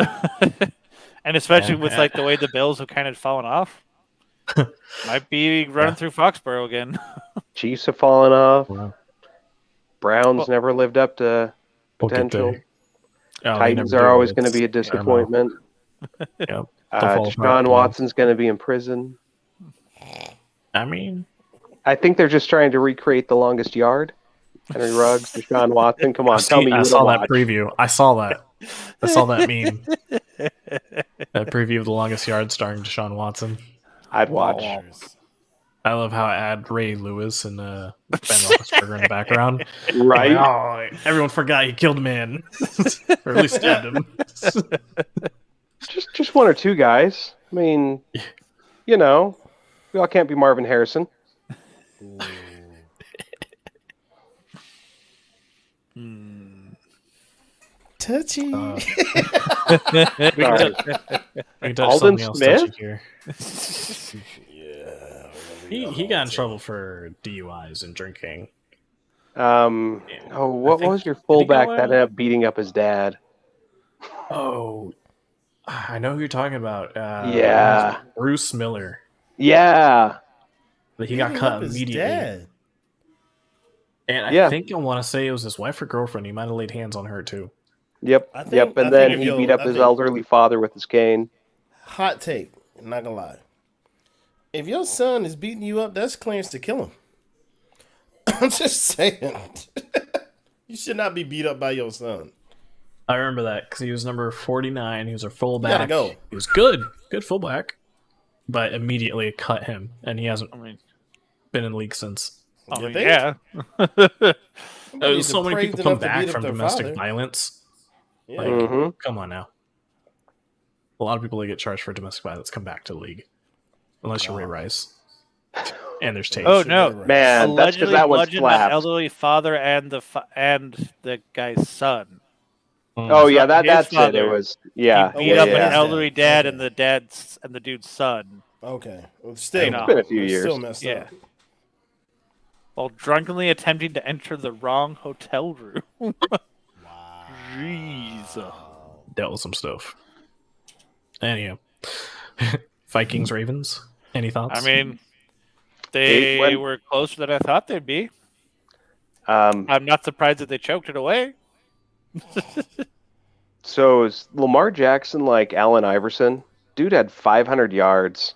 and especially Yeah. with like the way the Bills have kind of fallen off. Might be running through Foxborough again. Chiefs have fallen off. Wow. Browns Well- never lived up to We'll get potential. there. Oh, they Titans never are do. always going to It's be a karma. disappointment. Yep. They'll fall apart. Deshaun Watson's going to be in prison. I mean, I think they're just trying to recreate The Longest Yard. Henry Ruggs, Deshaun Watson. Come on, tell me you I would saw watch. that preview. I saw that. I saw that meme. That preview of The Longest Yard starring Deshaun Watson. I'd watch. I love how I add Ray Lewis and Ben Roethlisberger in the background. Right? Oh, everyone forgot he killed a man, or at least stabbed him. Just one or two guys. I mean, you know, we all can't be Marvin Harrison. Touchy. We Sorry. can touch Alden something else Smith? touchy here. He got in trouble for DUIs and drinking. What was your fullback that ended up beating up his dad? Oh, I know who you're talking about. Yeah. Bruce Miller. Yeah. He got cut immediately. Dad. And I Yeah. think I want to say it was his wife or girlfriend. He might have laid hands on her too. Yep. I think- Yep. I And then think he if beat you'll- up I his think- elderly father with his cane. Hot take. I'm not gonna lie. If your son is beating you up, that's clearance to kill him. I'm just saying. You should not be beat up by your son. I remember that because he was number 49. He was a fullback. Gotta go. He was good fullback, but immediately cut him, and he hasn't I mean, been in the league since. I You mean think? yeah. So many praise people come enough to back beat up from their domestic father. violence. Yeah. Like, Mm-hmm. come on now. A lot of people that get charged for domestic violence come back to the league, unless you're Ray Rice. And there's Tate. Oh no, Man, that's because allegedly that one's bludgeoned the slapped. elderly father and the guy's son. Oh yeah, His that's it. father. It was yeah. He beat yeah, up yeah. an elderly dad Okay. and the dude's son Okay. Well, still, You know. It's been a few it's years. Still messed Yeah. up. while drunkenly attempting to enter the wrong hotel room. Wow. Jeez. Dealt with some stuff. Anyhow, Vikings Ravens. Any thoughts? I mean, They they went- were closer than I thought they'd be. Um, I'm not surprised that they choked it away. so is Lamar Jackson like Allen Iverson? Dude had 500 yards.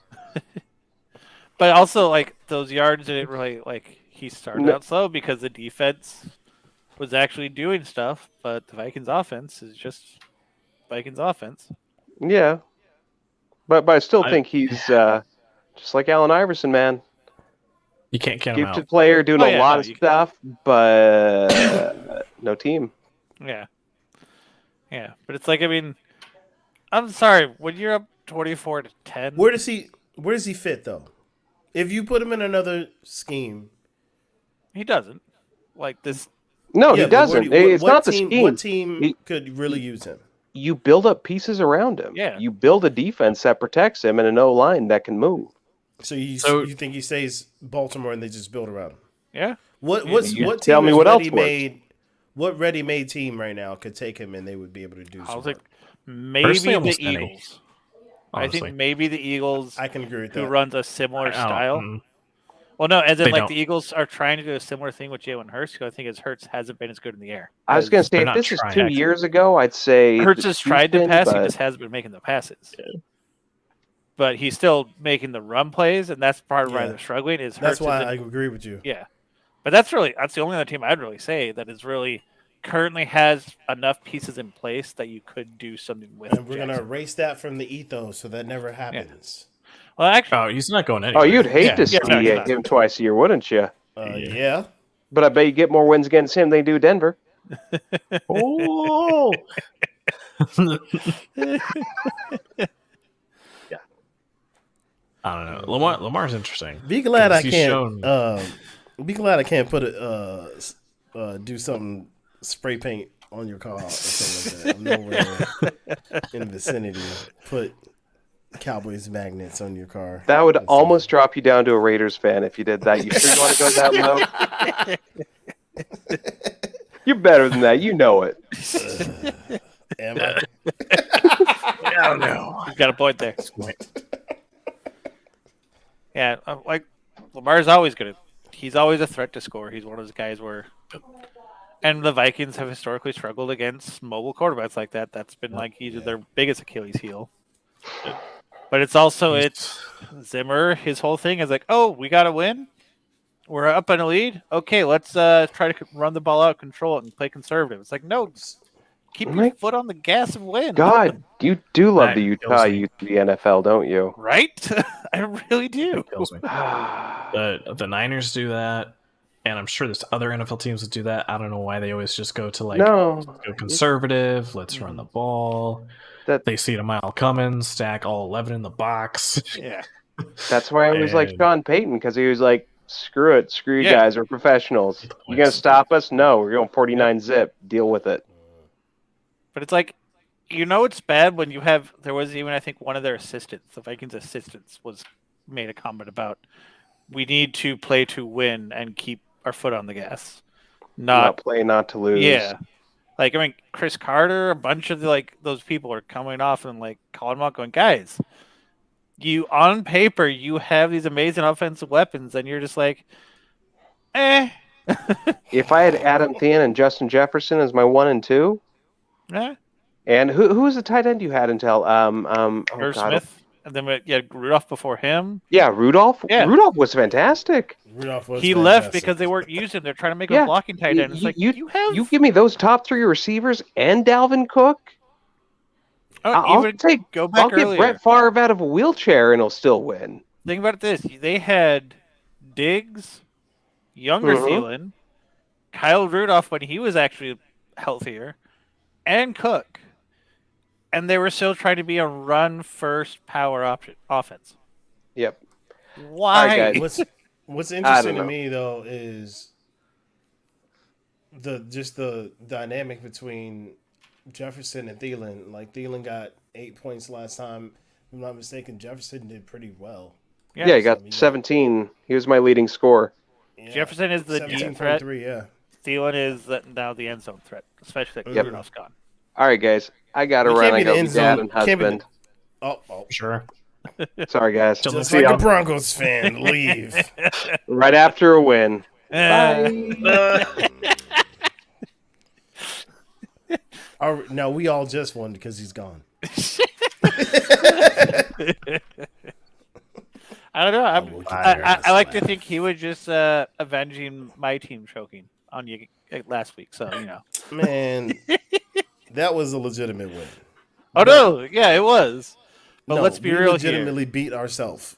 But also, like, those yards didn't really, like, he started No. out slow because the defense was actually doing stuff, but the Vikings offense is just Vikings offense. Yeah, but I still I- think he's just like Allen Iverson, man. you can't count him Gifted out. player, doing Oh, a yeah, lot no, of you- stuff, but no team. Yeah. Yeah. But it's like, I mean, I'm sorry, when you're up 24-10, Where does he fit though? If you put him in another scheme, he doesn't. Like, this. No, yeah, he but where doesn't. do you- It's what not the team, scheme. What team He- could really use him? You build up pieces around him. Yeah. You build a defense that protects him and an O line that can move. So you think he stays Baltimore and they just build around him? Yeah. What You team tell me is what else ready-made? What ready-made team right now could take him and they would be able to do I some was like, work? maybe Personally, the almost any, Eagles. honestly. I think maybe the Eagles, I can agree with who that. runs a similar I don't- style. mm. Well, no, as in They like don't. the Eagles are trying to do a similar thing with Jalen Hurts, because I think his Hurts hasn't been as good in the air. I was going to say, they're if not this is trying. 2 years ago, I'd say Hurts has tried to Houston, pass, he but- just hasn't been making the passes. But he's still making the run plays, and that's part of why Yeah. they're struggling. Is That's Hurts why isn't- I agree with you. yeah. But that's the only other team I'd really say that is really currently has enough pieces in place that you could do something with. And we're gonna erase that from the ethos, so that never happens. Well, actually, Oh, he's not going anywhere. Oh, you'd hate to see no, he's not. him twice a year, wouldn't you? Yeah. But I bet you get more wins against him than you do Denver. Oh. I don't know. Lamar's interesting. Be glad I He's can't. shown- Be glad I can't put do something spray paint on your car or something like that. I'm nowhere in the vicinity. Put Cowboys magnets on your car. That would That's almost drop you down to a Raiders fan if you did that. You sure you want to go that low? You're better than that. You know it. Am I? I don't know. you've got a point there. Yeah, like Lamar's always good. He's always a threat to score. He's one of those guys where, and the Vikings have historically struggled against mobile quarterbacks like that. That's been like either their biggest Achilles heel. But it's Zimmer. His whole thing is like, oh, we got to win. We're up in a lead. Okay, let's try to run the ball out, control it, and play conservative. It's like, no, keep your foot on the gas and win. God, you do love That the Utah, kills me. the NFL, don't you? Right? I really do. It kills me. The Niners do that, and I'm sure there's other NFL teams that do that. I don't know why they always just go to No. go conservative. Let's run the ball. That- They see it a mile coming, stack all 11 in the box. Yeah. That's why I was like And- Sean Payton, because he was like, screw it, screw you Yeah. guys, we're professionals. You gonna stop us? No, we're going 49 zip. Deal with it. But it's like, it's bad when you have. There was even, I think, one of their assistants, the Vikings' assistants, made a comment about we need to play to win and keep our foot on the gas, Not play, not to lose. yeah. Like, I mean, Chris Carter, a bunch of those people are coming off and like calling them out, going, guys, you on paper you have these amazing offensive weapons, and you're just like, eh. If I had Adam Thielen and Justin Jefferson as my 1 and 2, eh. and who was the tight end you had until Irv Smith, and then Rudolph before him. Yeah, Rudolph. Yeah. Rudolph was fantastic. Rudolph was He left fantastic. because they weren't using him. They're trying to make him Yeah. a blocking tight end. It's like you have. You give me those top 3 receivers and Dalvin Cook. I'll even take. go back I'll get earlier. Brett Favre out of a wheelchair and he'll still win. Think about this: they had Diggs, younger Mhm. Thielen, Kyle Rudolph when he was actually healthier, and Cook, and they were still trying to be a run-first power offense. Yep. Why? All right, guys. What's interesting to know. me though is the dynamic between Jefferson and Thielen. Like Thielen got 8 points last time. If I'm not mistaken, Jefferson did pretty well. Yeah, he got 17. He was my leading scorer. Yeah. Jefferson is the deep threat. 17.3, yeah. Thielen is now the end zone threat, especially that Yep. Rudolph's gone. All right, guys. I got to You run. can't I be got the to end be dad zone. and Can't be the- husband. Oh, Sure. Sorry, guys. Just just See like y'all a Broncos fan, leave. right after a win. Eh. No, we all just won because he's gone. I don't know. we'll keep I like to think he was just avenging my team choking on you last week. So Man, that was a legitimate win. Oh no, yeah, it was. But No, let's be we real legitimately here. beat ourselves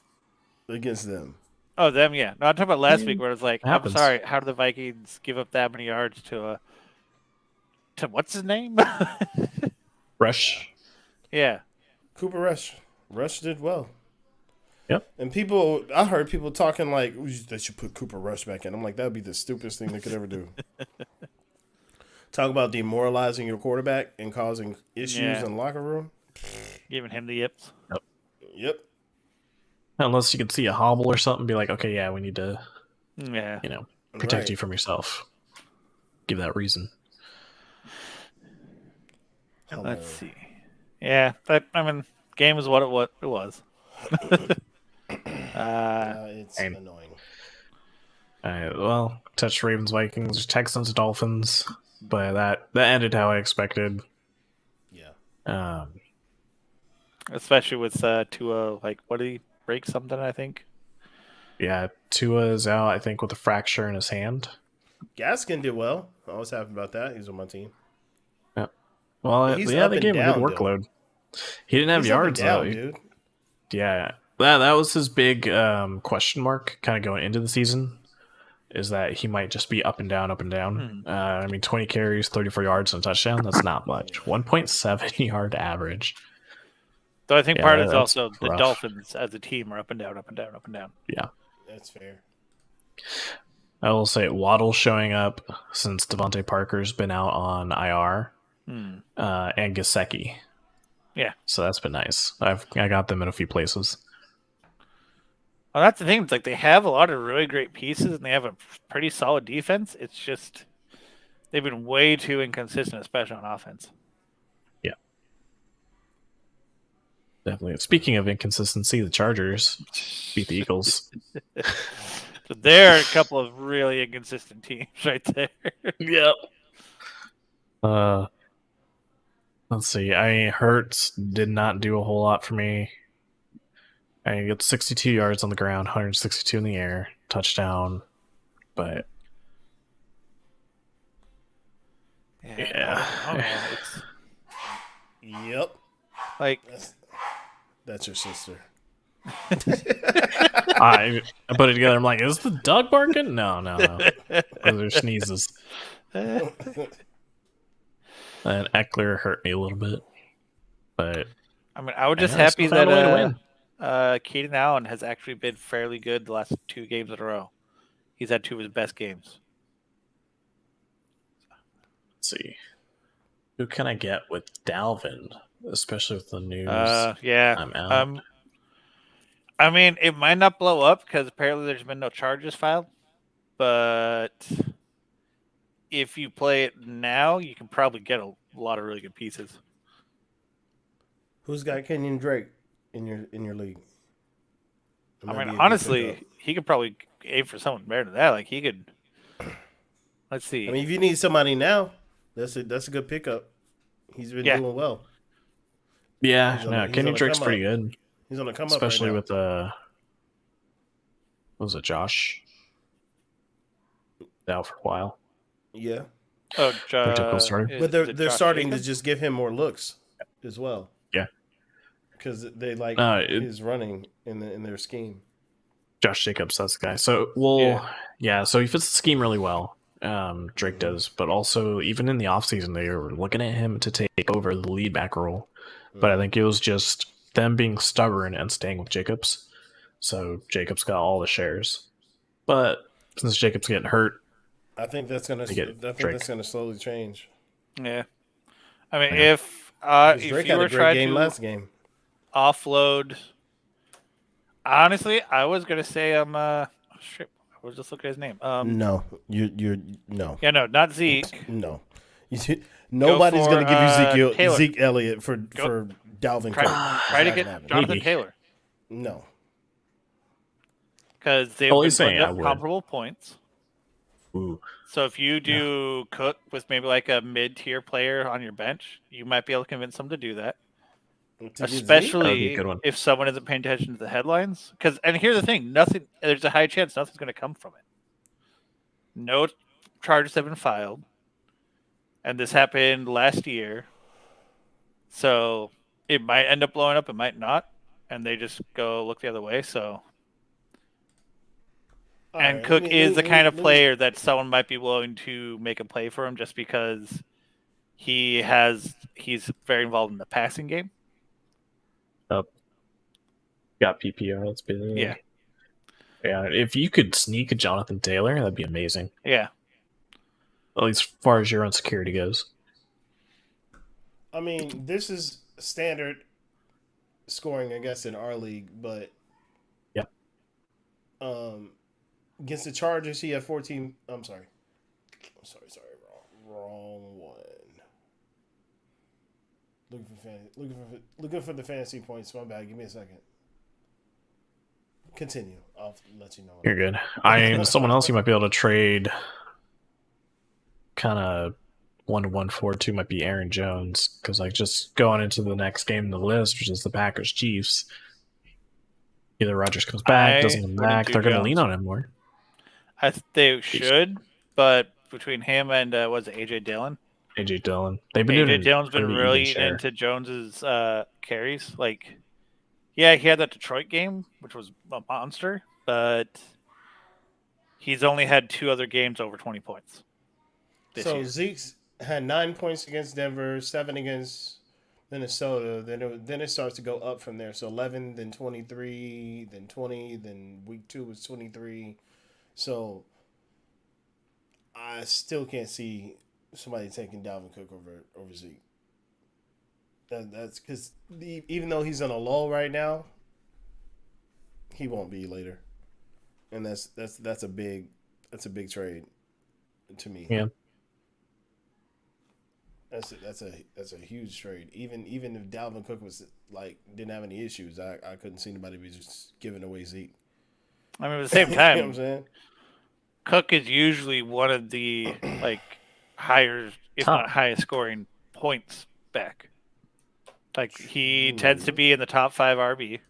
against them. Oh, them, yeah. No, I'm talking about last week where it's like, I'm Happens. sorry, how do the Vikings give up that many yards to what's his name? Rush. Yeah. Cooper Rush. Rush did well. Yep. And I heard people talking like they should put Cooper Rush back in. I'm like, that would be the stupidest thing they could ever do. Talk about demoralizing your quarterback and causing issues Yeah. in the locker room. Giving him the yips. Yep. Unless you could see a hobble or something, be like, okay, yeah, we need to, Yeah. protect Right. you from yourself. Give that reason. Hello. Let's see. Yeah, game is what it was. It's Same. annoying. Well, touch Ravens, Vikings, Texans, Dolphins, but that ended how I expected. Yeah. Especially with Tua, like, what did he break something, I think? Yeah, Tua is out, I think, with a fracture in his hand. Gaskin did well. I was happy about that. He's on my team. Well, He's yeah, up they and gave him a good down, though. workload. He didn't have He's up and yards down, though. dude. Yeah, that was his big question mark, kind of going into the season, is that he might just be up and down, up and down. I mean, 20 carries, 34 yards, and a touchdown. That's not much. 1.7 yard average. So I think part of it's that's also the rough. Dolphins as a team are up and down, up and down, up and down. Yeah. That's fair. I will say Waddle showing up since Devontae Parker's been out on IR, and Gesicki. Yeah. So that's been nice. I got them in a few places. Well, that's the thing. It's like they have a lot of really great pieces and they have a pretty solid defense. It's just they've been way too inconsistent, especially on offense. Yeah. Definitely. Speaking of inconsistency, the Chargers beat the Eagles. So they're a couple of really inconsistent teams right there. Yep. Let's see. Hurts did not do a whole lot for me. I get 62 yards on the ground, 162 in the air, touchdown. But yeah. Oh, man, it's Yep. like That's your sister. I put it together. I'm like, is the dog barking? No. Those are sneezes. And Eckler hurt me a little bit, but I mean, I was just I still happy found a way to win. that Keenan Allen has actually been fairly good the last 2 games in a row. He's had 2 of his best games. Let's see. Who can I get with Dalvin, especially with the news? Yeah. I'm out. I mean, it might not blow up because apparently there's been no charges filed, but if you play it now, you can probably get a lot of really good pieces. Who's got Kenyon Drake in your league? It I might mean, be a good honestly, pickup. he could probably aim for someone better than that. Like he could. Let's see. I mean, if you need somebody now, that's a good pickup. He's been doing well. Yeah, he's on no, the Kenny Drake's come pretty up. good, He's on the come especially up right with what was it, Josh? Out for a while. now. Yeah, Oh, Their typical starter. but they're Josh starting Jacobs? to just give him more looks as well. Yeah, because they like his running in their scheme. Josh Jacobs, that's the guy. So so he fits the scheme really well. Drake does, but also even in the offseason, they were looking at him to take over the lead back role. But I think it was just them being stubborn and staying with Jacobs. So Jacobs got all the shares. But since Jacobs getting hurt, I think that's gonna slowly change. Yeah. I mean, Yeah. if Drake you had were a great trying game to last game. offload, honestly, I was gonna say shit. I was just looking at his name. No, you're no. Yeah, no, not Zeke. No. Nobody's going to give you Taylor. Zeke Elliott for Dalvin Cook. Try to get Jonathan Maybe. Taylor No. because they've Oh, been he's saying putting I up would. comparable points. ooh, So if you do Cook with maybe like a mid-tier player on your bench, you might be able to convince them to do that. To get Zeke? That would be Especially a good one. if someone isn't paying attention to the headlines. And here's the thing: there's a high chance nothing's going to come from it. No charges have been filed, and this happened last year. So it might end up blowing up, it might not, and they just go look the other way. So, All and right, Cook let me- is the let kind me- of player that someone might be willing to make a play for him just because he's very involved in the passing game. got PPR. Let's be there. Yeah. Yeah, if you could sneak a Jonathan Taylor, that'd be amazing. Yeah. At least as far as your own security goes. I mean, this is standard scoring, I guess, in our league, but Yep. Against the Chargers, he had 14. I'm sorry. Wrong one. Looking for the fantasy points. My bad. Give me a second. Continue. I'll let you know. You're good. Someone else you might be able to trade kind of 1-1-4-2 might be Aaron Jones, because like just going into the next game in the list, which is the Packers Chiefs, either Rodgers comes back, doesn't come wouldn't back, do they're going to Jones. lean on him more. They should, but between him and was it AJ Dillon? AJ Dillon. They've been doing AJ Dillon's been pretty really even share. into Jones's carries. Like, yeah, he had that Detroit game, which was a monster, but he's only had 2 other games over 20 points. So Zeke's had 9 points against Denver, 7 against Minnesota. Then it starts to go up from there. So 11, then 23, then 20, then week 2 was 23. So I still can't see somebody taking Dalvin Cook over Zeke. That's because even though he's on a lull right now, he won't be later, and that's a big trade to me. Yeah. That's a huge trade. Even if Dalvin Cook was like didn't have any issues, I couldn't see anybody be just giving away Zeke. I mean, at the same time, you know what I'm saying? Cook is usually one of the like higher, if not highest scoring points back. Like he tends to be in the top 5 RB,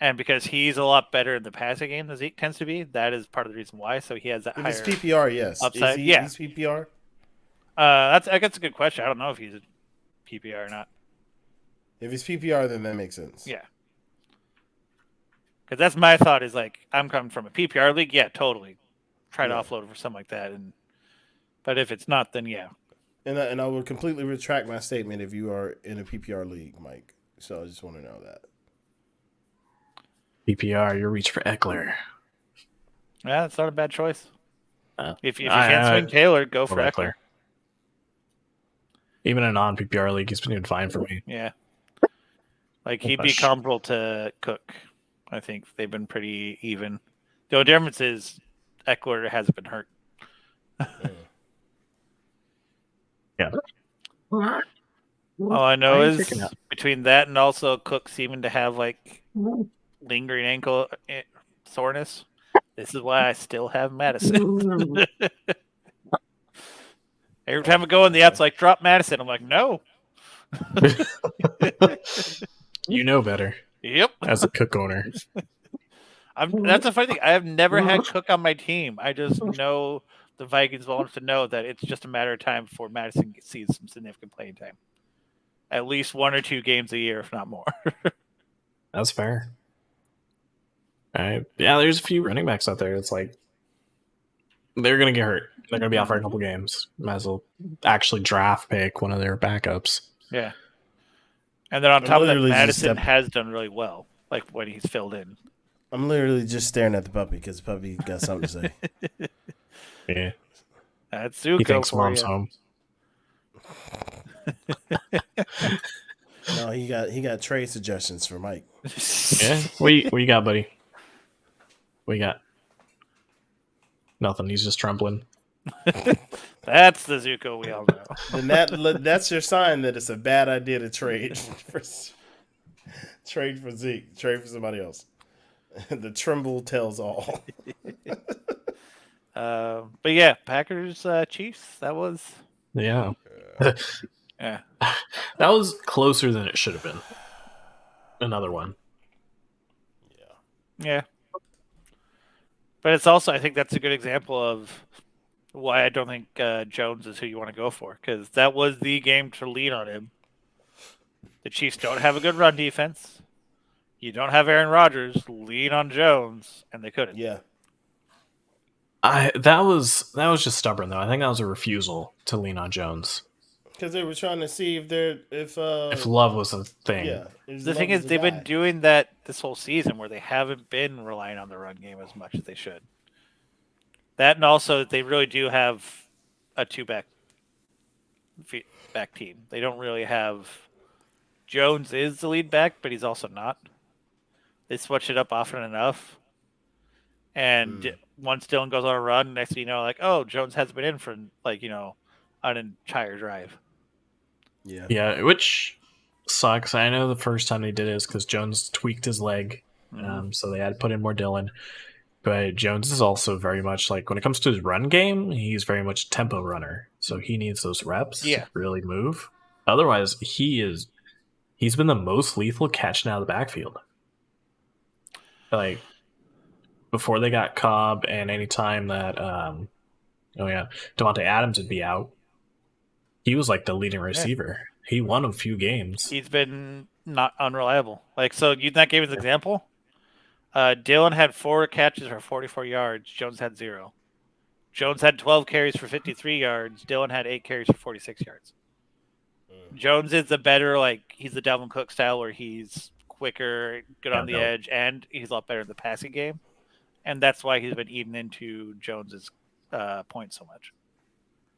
and because he's a lot better in the passing game than Zeke tends to be, that is part of the reason why. So he has that If higher it's PPR, yes. upside. He's PPR. That's a good question. I don't know if he's a PPR or not. If it's PPR, then that makes sense. Yeah. Because that's my thought is like, I'm coming from a PPR league. Yeah, totally. Try to offload for something like that. But if it's not, then yeah. And I would completely retract my statement if you are in a PPR league, Mike. So I just want to know that. PPR, you reach for Eckler. Yeah, that's not a bad choice. If you can't swing Taylor, go for Eckler. Even in a non-PPR league, he's been doing fine for me. Yeah. Like, he'd be comparable to Cook. I think they've been pretty even. The only difference is Eckler hasn't been hurt. Yeah. All I know is between that and also Cook seeming to have, like, lingering ankle soreness, this is why I still have Madison. Every time I go in the app's like, drop Madison. I'm like, no. You know better. Yep. As a Cook owner. That's a funny thing. I have never had Cook on my team. I just know the Vikings want to know that it's just a matter of time before Madison sees some significant playing time. At least 1 or 2 games a year, if not more. That's fair. All right. Yeah, there's a few running backs out there. It's like they're going to get hurt. They're going to be out for a couple games. Might as well actually draft pick one of their backups. Yeah. And then on top of that, Madison has done really well, like when he's filled in. I'm literally just staring at the puppy because the puppy got something to say. Yeah. That's Zuko. He thinks mom's home. No, he got trade suggestions for Mike. Yeah? What you got, buddy? What you got? Nothing. He's just trembling. That's the Zuko we all know. Then that's your sign that it's a bad idea to trade for Zeke. Trade for somebody else. The tremble tells all. But yeah, Packers Chiefs. That was yeah. Yeah. That was closer than it should have been. Another one. Yeah. But it's also, I think that's a good example of why I don't think Jones is who you want to go for, because that was the game to lean on him. The Chiefs don't have a good run defense. You don't have Aaron Rodgers. Lean on Jones, and they couldn't. Yeah. That was just stubborn though. I think that was a refusal to lean on Jones. Because they were trying to see if Love was a thing. Yeah. The thing is, they've been doing that this whole season, where they haven't been relying on the run game as much as they should. That, and also they really do have a 2-back team. They don't really have. Jones is the lead back, but he's also not. They switch it up often enough. And once Dylan goes on a run, next thing you know, like, oh, Jones hasn't been in for an entire drive. Yeah. Yeah, which sucks. I know the first time they did it is because Jones tweaked his leg, so they had to put in more Dylan. But Jones is also very much like, when it comes to his run game, he's very much a tempo runner. So he needs those reps to really move. Otherwise, he's been the most lethal catching out of the backfield. Like, before they got Cobb, and any time that Oh yeah, Devontae Adams would be out. He was like the leading receiver. He won a few games. He's been not unreliable. Like, so you that gave as an example. Dylan had 4 catches for 44 yards. Jones had 0. Jones had 12 carries for 53 yards. Dylan had 8 carries for 46 yards. Jones is the better, like, he's the Dalvin Cook style where he's quicker, good on the edge, and he's a lot better in the passing game. And that's why he's been eating into Jones's points so much.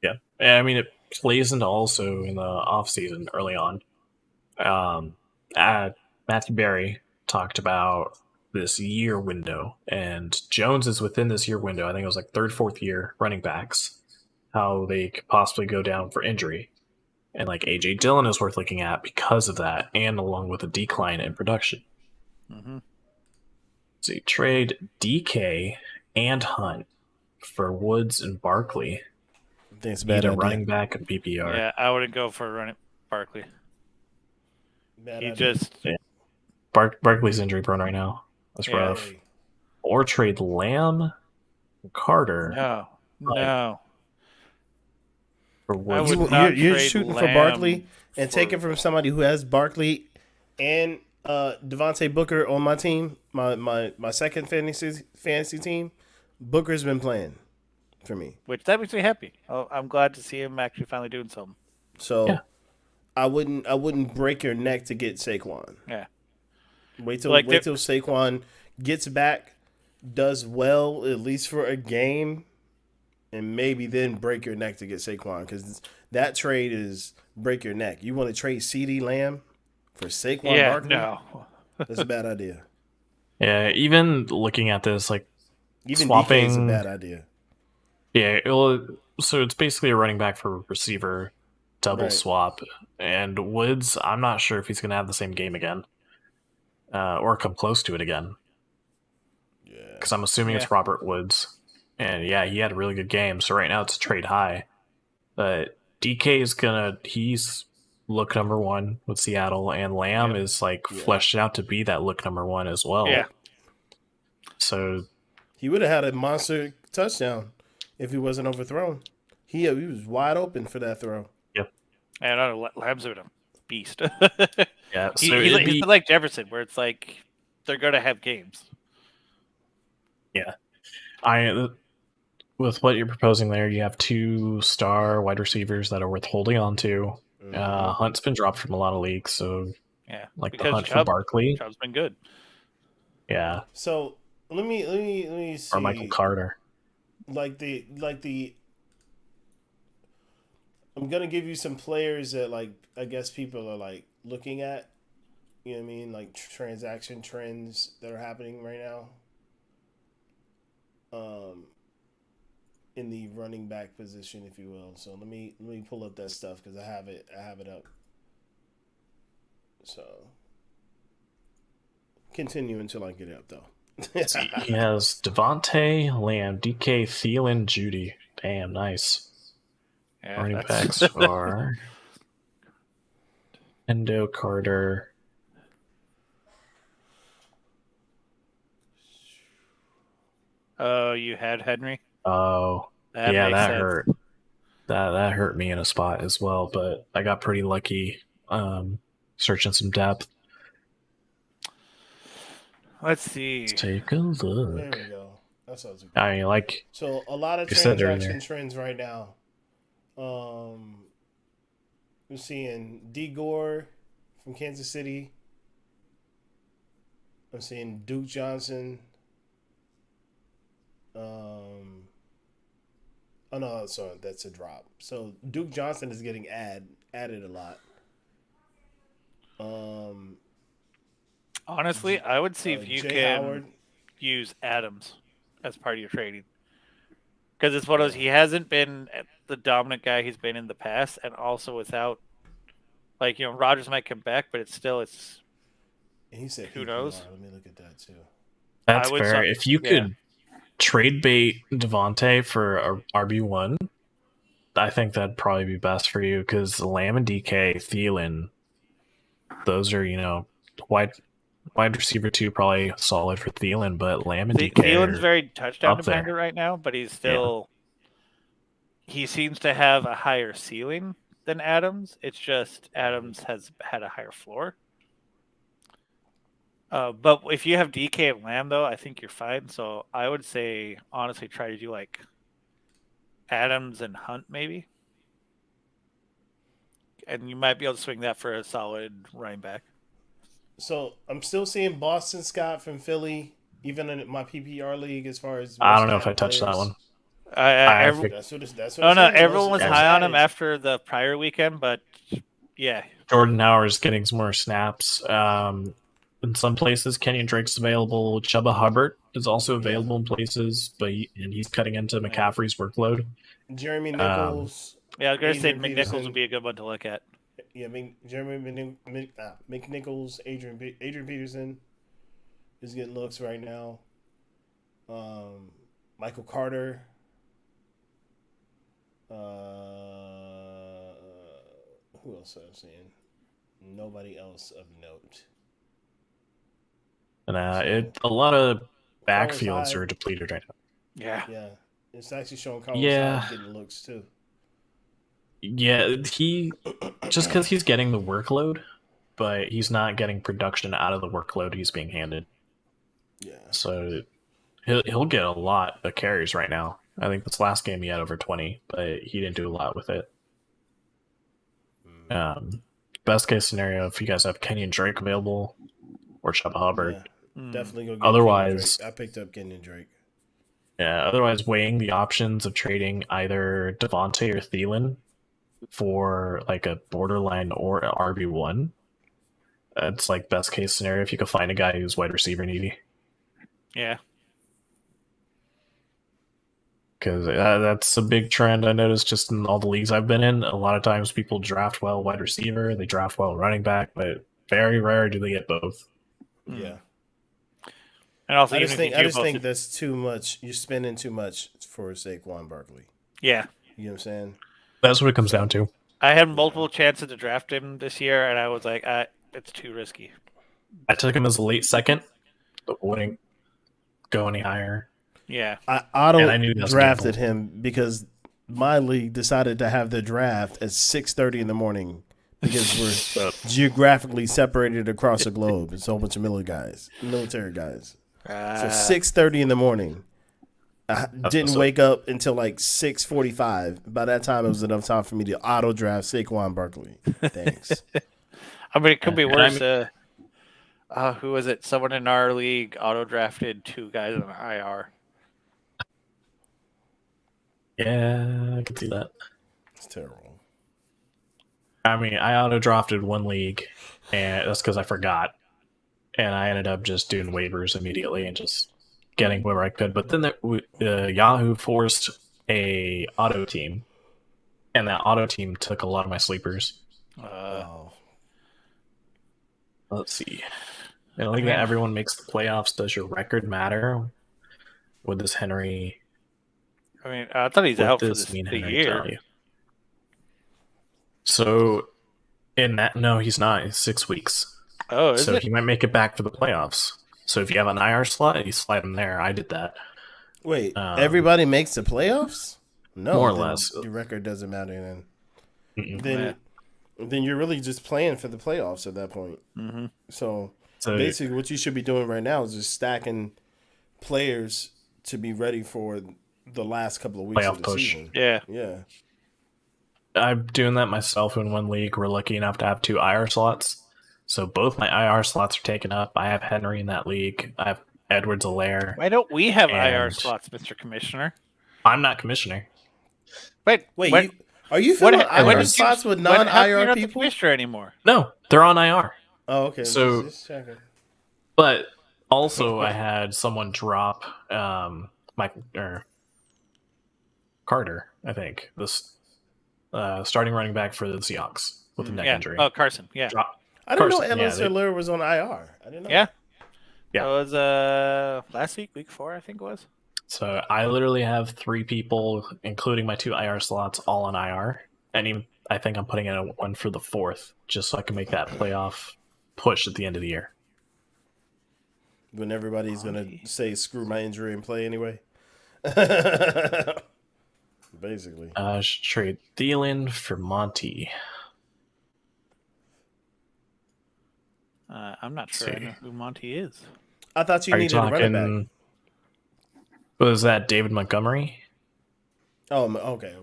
Yeah. I mean, it plays into also in the offseason early on. Matthew Berry talked about this year window, and Jones is within this year window. I think it was like 3rd, 4th year running backs, how they could possibly go down for injury. And like AJ Dillon is worth looking at because of that, and along with a decline in production. Mm-hmm. So you trade DK and Hunt for Woods and Barkley. I think it's bad idea. Running back and PPR. Yeah, I wouldn't go for running Barkley. Bad he idea. just Barkley's injury prone right now. That's rough. Or trade Lamb, Carter. No. For Woods. You're shooting for Barkley and taking from somebody who has Barkley and Devontae Booker on my team, my second fantasy team. Booker's been playing for me, which that makes me happy. I'm glad to see him actually finally doing something. So yeah. I wouldn't break your neck to get Saquon. Yeah. Wait till Saquon gets back, does well at least for a game, and maybe then break your neck to get Saquon, because that trade is break your neck. You want to trade CeeDee Lamb for Saquon Barkley? No. That's a bad idea. Yeah, even looking at this, like even swapping DK is a bad idea. Yeah, so it's basically a running back for receiver double swap, and Woods, I'm not sure if he's going to have the same game again, or come close to it again. Yeah, because I'm assuming it's Robert Woods, and he had a really good game. So right now it's a trade high, but DK he's look number 1 with Seattle, and Lamb is fleshed out to be that look number 1 as well. Yeah. So he would have had a monster touchdown if he wasn't overthrown. He was wide open for that throw. Yep. And I don't know, Lamb's a beast. Yeah. So he's like Jefferson, where it's like they're going to have games. Yeah. With what you're proposing there, you have 2 star wide receivers that are worth holding on to. Hunt's been dropped from a lot of leagues, so like the hunt for Barkley. Chubb's been good. Yeah. So let me see. Or Michael Carter. I'm gonna give you some players that I guess people are looking at. You know what I mean? Like transaction trends that are happening right now. In the running back position, if you will. So let me pull up that stuff because I have it up. So continue until I get it up though. He has Devontae, Lamb, DK, Thielen, Judy. Damn, nice. Yeah, running backs are Endo, Carter. Oh, you had Henry? Oh, that hurt. That hurt me in a spot as well, but I got pretty lucky searching some depth. Let's see. Let's take a look. There we go. That sounds good. I mean, so a lot of transaction trends right now. We're seeing D. Gore from Kansas City. I'm seeing Duke Johnson. Oh no, sorry, that's a drop. So Duke Johnson is getting added a lot. Honestly, I would see if you Jay can Howard. Use Adams as part of your trading, because it's one of those. He hasn't been the dominant guy he's been in the past, and also without, Rodgers might come back, but it's. And he said, who knows? Let me look at that too. That's fair. If you could trade bait Devontae for a RB1, I think that'd probably be best for you, because Lamb and DK, Thielen, those are, wide receiver 2 probably solid for Thielen, but Lamb and DK. Thielen's very touchdown dependent right now, but he's still he seems to have a higher ceiling than Adams. It's just Adams has had a higher floor. But if you have DK and Lamb, though, I think you're fine. So I would say, honestly, try to do like Adams and Hunt, maybe. And you might be able to swing that for a solid running back. So I'm still seeing Boston Scott from Philly, even in my PPR league, as far as I don't know if I touched that one. That's what that's what Oh no, it's saying. everyone was Most high on him advantage. after the prior weekend, but yeah, Jordan Howard's getting some more snaps. In some places, Kenyon Drake's available. Chuba Hubbard is also available in places, but he's cutting into McCaffrey's workload. Jeremy Nichols. yeah, I was gonna say Adrian McNichols Peterson. would be a good one to look at. Yeah, Jeremy McNichols, Adrian Peterson is getting looks right now. Michael Carter. Who else I'm seeing? Nobody else of note. And a lot of Carlos backfields Hyde. are depleted right now. Yeah, Yeah, it's actually showing Carlos Yeah. Hyde getting looks too. Yeah, he just because he's getting the workload, but he's not getting production out of the workload he's being handed. Yeah. So he'll get a lot of carries right now. I think this last game he had over 20, but he didn't do a lot with it. Best case scenario, if you guys have Kenyon Drake available or Chuba Hubbard. Yeah, definitely go get Otherwise- Kenyon Drake. I picked up Kenyon Drake. Yeah, otherwise weighing the options of trading either Devontae or Thielen for like a borderline or a RB1. It's like best case scenario if you could find a guy who's wide receiver needy. yeah. Because that's a big trend I noticed just in all the leagues I've been in. A lot of times people draft well wide receiver, they draft well running back, but very rare do they get both. Yeah. And also, I even just if think you do both- think that's too much. You're spending too much for Saquon Barkley. yeah. You know what I'm saying? That's what it comes down to. I had multiple chances to draft him this year, and I was like, it's too risky. I took him as a late second, but wouldn't go any higher. Yeah, I And I knew that was drafted him because my league decided to have the draft at 6:30 in the morning because we're geographically separated across the globe. It's a whole bunch of military guys. So 6:30 in the morning. I didn't what's wake up until like 6:45. By that time, it was enough time for me to auto draft Saquon Barkley. Thanks. I mean, it could be And worse. Who was it? Someone in our league auto drafted 2 guys on IR. Yeah, I can see that. It's terrible. I mean, I auto drafted one league, and that's because I forgot. And I ended up just doing waivers immediately and just getting whoever I could. But then Yahoo forced a auto team, and that auto team took a lot of my sleepers. Oh. Let's see. I don't think that everyone makes the playoffs. Does your record matter? Would this Henry? I mean, I thought he's What out for does the Henry year. tell you? So, in that, no, he's not. It's 6 weeks. Oh, is So it? he might make it back for the playoffs. So if you have an IR slot, you slide him there. I did that. Wait, everybody makes the playoffs? No, More or then less. Your record doesn't matter Mm-mm. then you're really just playing for the playoffs at that point. Mm-hmm. So So basically, what you should be doing right now is just stacking players to be ready for the last couple of weeks Playoff of the push. season. Yeah. Yeah. I'm doing that myself in one league. We're lucky enough to have 2 IR slots. So both my IR slots are taken up. I have Henry in that league. I have Edwards-Helaire. Why don't we have IR And- slots, Mr. Commissioner? I'm not commissioner. Wait, are you filling IR spots with how come you're non-IR not the people? commissioner anymore? No, they're on IR. Oh, okay. So- just checking. But also, I had someone drop Carter, I think, this starting running back for the Seahawks with a neck Yeah. injury. Oh, Carson. Yeah. Drop. I didn't know Carson, yeah, Edwards Helaire was on IR. I didn't know. Yeah. Yeah. That was last week 4, I think it was. So I literally have 3 people, including my 2 IR slots, all on IR. And even I think I'm putting in one for the 4th, just so I can make that playoff push at the end of the year. When everybody's gonna say screw my injury and play anyway. basically. I should trade Thielen for Monty. I'm not sure I know who Monty is. I thought you Are you needed a running back. talking? Was that David Montgomery? Oh, okay.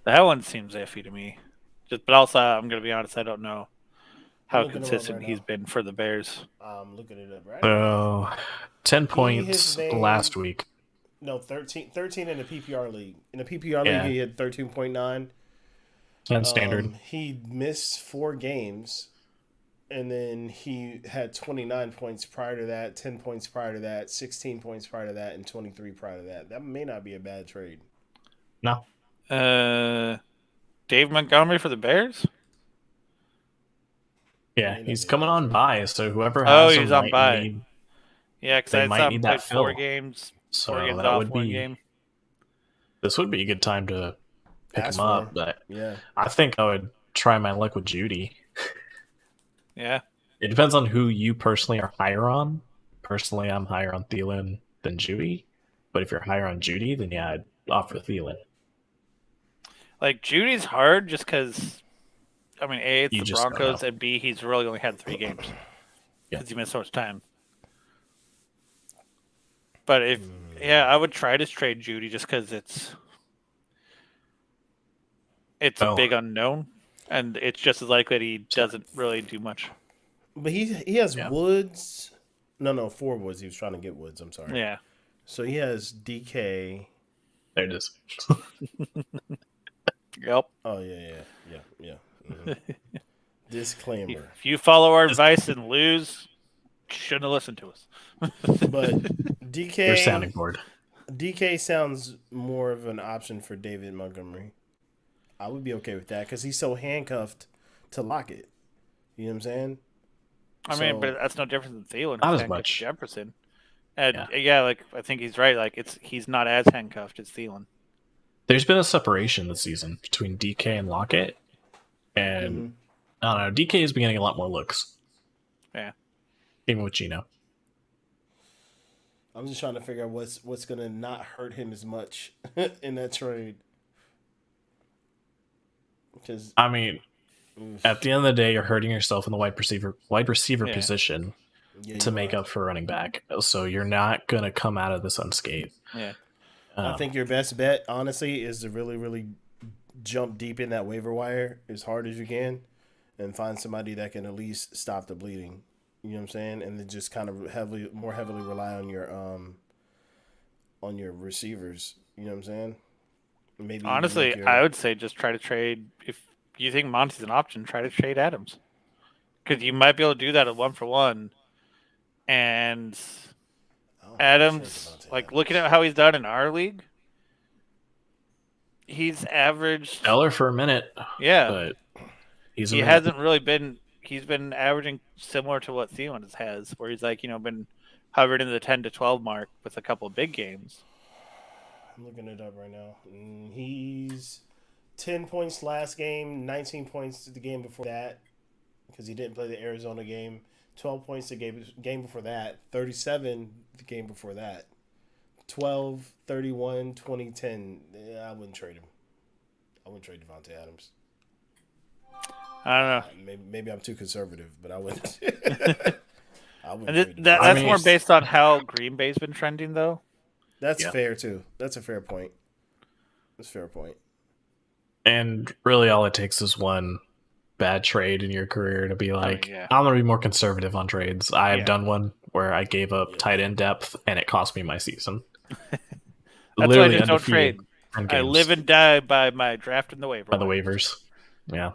That one seems iffy to me. But also, I'm gonna be honest. I don't know how consistent he's been for the Bears. I'm looking it up right So, 10 points his name- last week. No, 13 in the PPR league. In the PPR league, he had 13.9. And standard. He missed 4 games, and then he had 29 points prior to that, 10 points prior to that, 16 points prior to that, and 23 prior to that. That may not be a bad trade. No. Dave Montgomery for the Bears? Yeah, he's coming on bye, so whoever has him he's on might bye. need, Yeah, because they I might saw need him that play 4 fill. games. So 4 games that off would one be game. This would be a good time to pick Ask him for up, him. but Yeah. I think I would try my luck with Judy. Yeah. It depends on who you personally are higher on. Personally, I'm higher on Thielen than Judy. But if you're higher on Judy, then yeah, I'd offer Thielen. Like, Judy's hard just because, I mean, A, it's You the just don't Broncos, know. and B, he's really only had 3 games. Yeah. Because he missed so much time. But I would try to trade Judy just because it's a big unknown, and it's just as likely that he doesn't really do much. But he has Woods. No, 4 Woods. He was trying to get Woods. I'm sorry. Yeah. So he has DK. There it is. Yep. Oh, yeah. Mhm. Disclaimer. If you follow our advice and lose, shouldn't have listened to us. But Your sounding board. DK sounds more of an option for David Montgomery. I would be okay with that because he's so handcuffed to Lockett. You know what I'm saying? I mean, but that's no different than Thielen. Not as handcuffed much. to Jefferson. And like I think he's right. Like he's not as handcuffed as Thielen. There's been a separation this season between DK and Lockett, and I don't know. DK is beginning a lot more looks. Yeah. Even with Gino. I'm just trying to figure out what's gonna not hurt him as much in that trade. Because I mean, at the end of the day, you're hurting yourself in the wide receiver position to make up for running back. So you're not gonna come out of this unscathed. Yeah. I think your best bet, honestly, is to really, really jump deep in that waiver wire as hard as you can, and find somebody that can at least stop the bleeding. You know what I'm saying? And then just kind of more heavily rely on your receivers. You know what I'm saying? Maybe honestly, I would say just try to trade. If you think Monty's an option, try to trade Adams, because you might be able to do that at 1-for-1. And Adams, like looking at how he's done in our league, he's averaged stellar for a minute. Yeah, but he hasn't really been. He's been averaging similar to what Thielen has, where he's like been hovering in the 10 to 12 mark with a couple of big games. I'm looking it up right now. He's 10 points last game, 19 points the game before that, because he didn't play the Arizona game. 12 points the game before that. 37 the game before that. 12, 31, 20, 10. I wouldn't trade him. I wouldn't trade Devontae Adams. I don't know. Maybe I'm too conservative, but I wouldn't. That's more based on how Green Bay's been trending, though. That's fair, too. That's a fair point. That's a fair point. And really all it takes is one bad trade in your career to be like, I'm going to be more conservative on trades. I have done one where I gave up tight end depth, and it cost me my season. That's Literally why I just don't trade. I live and die by my draft in the waiver. By the waivers. Yeah.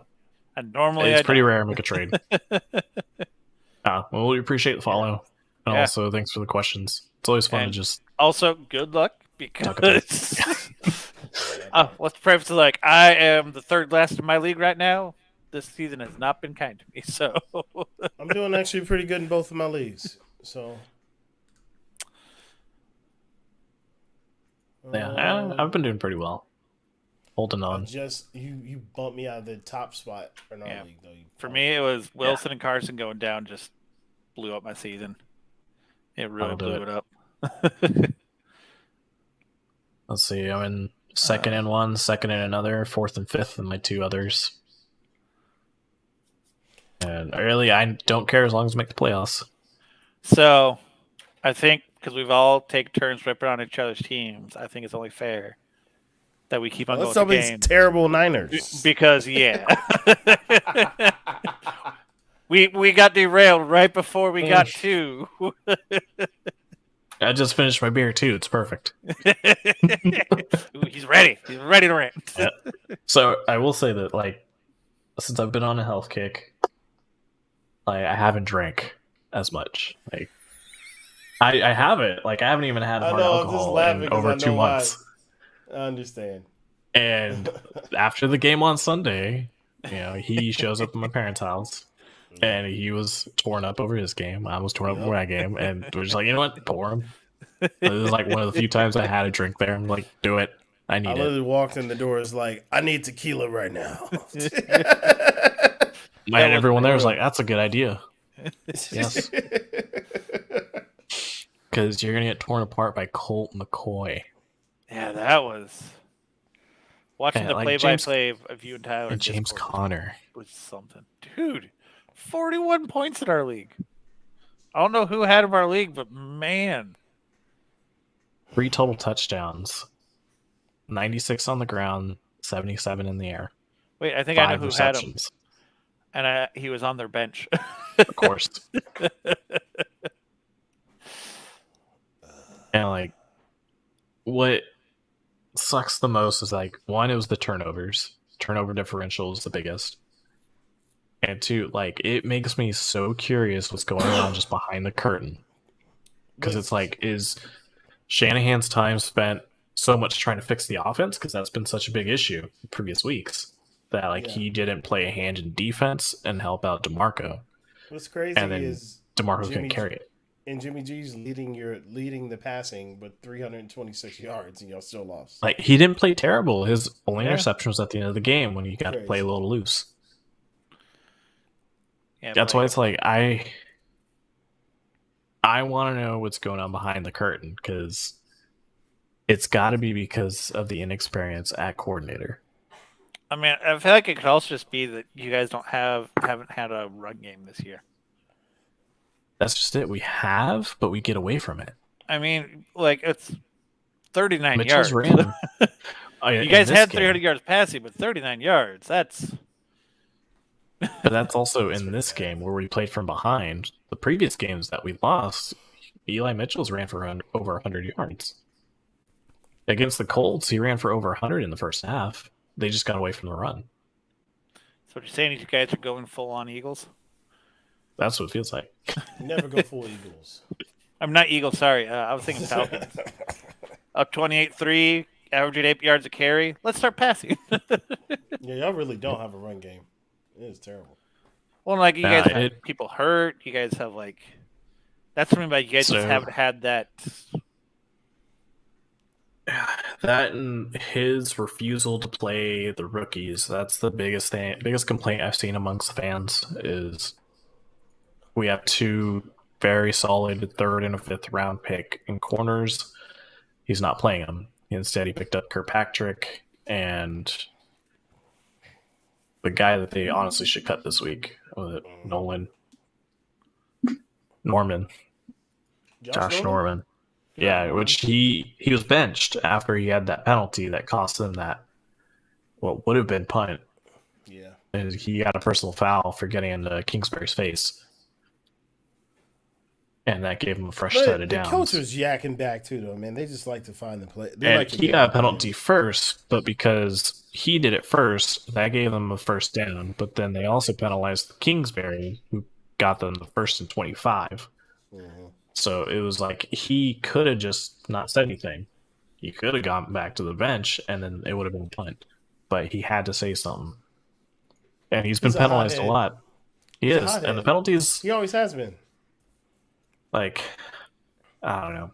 And normally it's pretty rare to make a trade. Well, we appreciate the follow. And also, thanks for the questions. It's always fun to just... Also, good luck, because... let's preface it like, I am the third last in my league right now. This season has not been kind to me, so... I'm doing actually pretty good in both of my leagues, so... Yeah, I've been doing pretty well. holding I on. just you bumped me out of the top spot in our Yeah. league though. For me, it was Wilson and Carson going down just blew up my season. It really That'll do blew it. it up. Let's see. I'm in second in one, second in another, fourth and fifth in my two others. And really, I don't care as long as I make the playoffs. So, I think because we've all taken turns ripping on each other's teams, I think it's only fair that we keep on Let's going tell to these games. terrible Niners. Because we got derailed right before we got to. I just finished my beer too. It's perfect. Ooh, he's ready. He's ready to rant. Yeah. So I will say that, like, since I've been on a health kick, like, I haven't drank as much. Like, I haven't. Like, I haven't even had I hard know, I'm just alcohol laughing in 'cause over I know 2 why. months. I understand. And after the game on Sunday, he shows up at my parents' house, and he was torn up over his game. I was torn up over my game, and we're just like, you know what? Pour him. This is like one of the few times I had a drink there. I'm like, do it. I I need it. literally walked in the door. It's like, I need tequila right now. And everyone there was like, that's a good idea. Yes. Because you're going to get torn apart by Colt McCoy. Yeah, that was watching Yeah, the like play-by-play of you and Tyler And James Discord Conner. was something, dude. 41 points in our league. I don't know who had him in our league, but man, 3 total touchdowns. 96 on the ground, 77 in the air. wait, I think I know 5 who had him, receptions. and he was on their bench. Of course. And, like, what sucks the most is, like, one, it was the turnovers. Turnover differential is the biggest. And two, like, it makes me so curious what's going on just behind the curtain. Because it's like, is Shanahan's time spent so much trying to fix the offense? Because that's been such a big issue in previous weeks. That, like, he didn't play a hand in defense and help out DeMarco. What's crazy And then is DeMarco couldn't carry it. And Jimmy G's leading the passing with 326 yards, and y'all still lost. Like, he didn't play terrible. His only Yeah. interception was at the end of the game when he got to play a little loose. Yeah, That's but why it's like, I want to know what's going on behind the curtain, because it's got to be because of the inexperience at coordinator. I mean, I feel like it could also just be that you guys haven't had a run game this year. That's just it. We have, but we get away from it. I mean, like, it's 39 Mitchell's yards. ran. You guys had 300 yards passing, but 39 yards. That's But that's also in this game where we played from behind. The previous games that we lost, Eli Mitchell's ran for over 100 yards. Against the Colts, he ran for over 100 in the first half. They just got away from the run. so what you're saying. You guys are going full on Eagles. That's what it feels like. Never go full Eagles. I'm not Eagles. Sorry, I was thinking Falcons. Up 28-3, averaging 8 yards a carry. Let's start passing. Yeah, y'all really don't have a run game. It is terrible. Well, like, you guys have it- people hurt. You guys have, like, that's something about you guys just So- haven't had that. That and his refusal to play the rookies. That's the biggest complaint I've seen amongst fans is we have 2 very solid 3rd and a 5th round pick in corners. He's not playing them. Instead, he picked up Kirkpatrick and the guy that they honestly should cut this week. Was it Norman. Josh Norman. Yeah, which he was benched after he had that penalty that cost them that what would have been punt. Yeah. And he got a personal foul for getting into Kingsbury's face. And that gave him a fresh set of The downs. coach was yakking back too, though, man. They just like to find the play. They And like to he get got a the penalty play. first, but because he did it first, that gave them a first down. But then they also penalized Kingsbury, who got them the 1st and 25. Mhm. So it was like he could have just not said anything. He could have gone back to the bench, and then it would have been a punt. But he had to say something. And he's been He's a penalized a hothead. lot. He He's a is. hothead. And the penalties, He always has been. like, I don't know.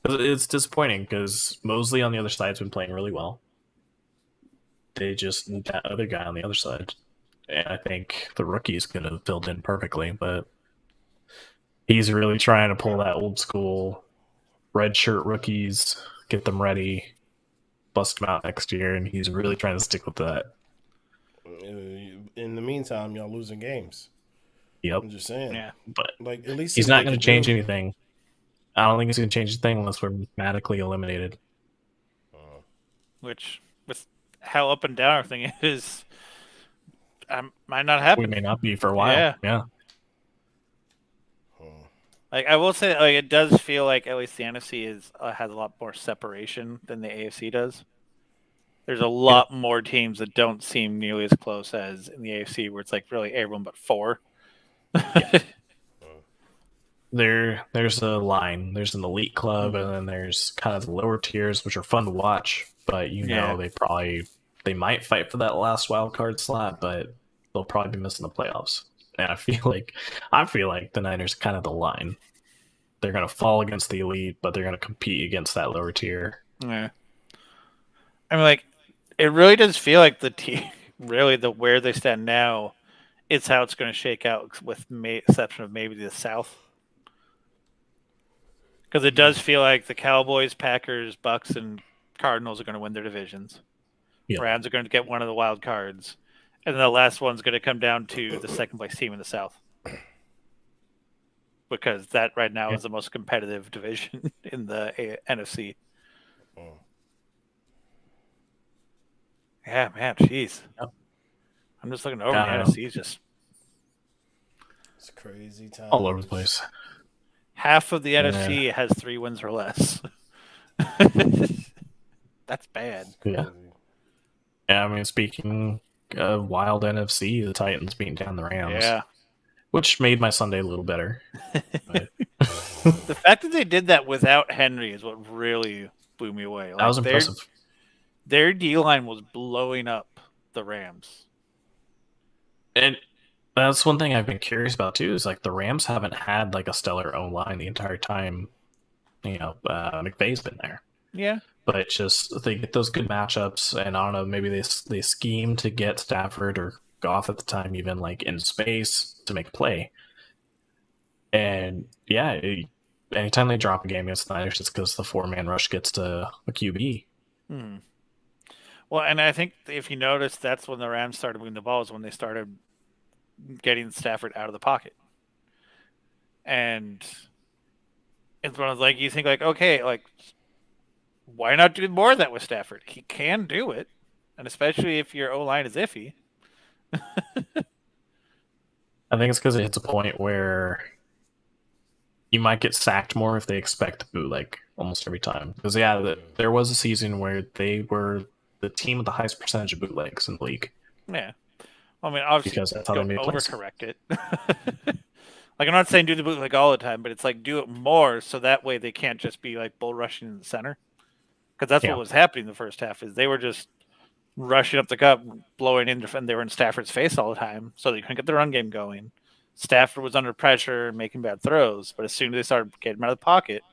It's disappointing because Mosley on the other side's been playing really well. they just need that other guy on the other side. And I think the rookie's going to filled in perfectly, but he's really trying to pull that old school red shirt rookies, get them ready, bust them out next year, and he's really trying to stick with that. In the meantime, y'all losing games. Yep. I'm just saying. Yeah. But like at least he's not going to change anything. I don't think he's going to change a thing unless we're mathematically eliminated. Which, with how up and down everything is, might not happen. We may not be for a while. Yeah. Like I will say, like it does feel like at least the NFC has a lot more separation than the AFC does. There's a lot more teams that don't seem nearly as close as in the AFC, where it's like really everyone but 4. There's a line. There's an elite club, and then there's kind of the lower tiers, which are fun to watch. But they might fight for that last wild card slot, but they'll probably be missing the playoffs. And I feel like the Niners are kind of the line. They're going to fall against the elite, but they're going to compete against that lower tier. Yeah. I mean, like, it really does feel like the team, really, where they stand now, it's how it's going to shake out, with exception of maybe the South. Because it does feel like the Cowboys, Packers, Bucks, and Cardinals are going to win their divisions. Yeah. Rams are going to get one of the wild cards. And then the last one's going to come down to the second place team in the South. Because that right now is the most competitive division in the NFC. Oh. Yeah, man, jeez. Yep. I'm just looking over the NFC. Just it's crazy time. All over the place. Half of the NFC has 3 wins or less. That's bad. Yeah. I mean, speaking of wild NFC, the Titans beating down the Rams. Yeah. Which made my Sunday a little better. The fact that they did that without Henry is what really blew me away. Like, that was impressive. Their D-line was blowing up the Rams. And that's one thing I've been curious about, too, is like the Rams haven't had like a stellar O-line the entire time, McVay's been there. Yeah. But it's just, they get those good matchups, and I don't know, maybe they scheme to get Stafford or Goff at the time even like in space to make a play. And yeah, anytime they drop a game against the Niners, it's because the 4-man rush gets to a QB. Well, and I think if you notice, that's when the Rams started moving the ball, is when they started getting Stafford out of the pocket. And it's one of like, you think like, okay, like, why not do more of that with Stafford? He can do it. And especially if your O-line is iffy. I think it's because it hits a point where you might get sacked more if they expect the bootleg almost every time. Because there was a season where they were the team with the highest percentage of bootlegs in the league. Yeah, well, I mean, obviously, because that's how they made plays. Overcorrect it. Like, I'm not saying do the bootleg all the time, but it's like do it more so that way they can't just be like bull rushing in the center. Because that's what was happening in the first half, is they were just rushing up the gut, blowing in, and they were in Stafford's face all the time, so they couldn't get the run game going. Stafford was under pressure and making bad throws, but as soon as they started getting him out of the pocket,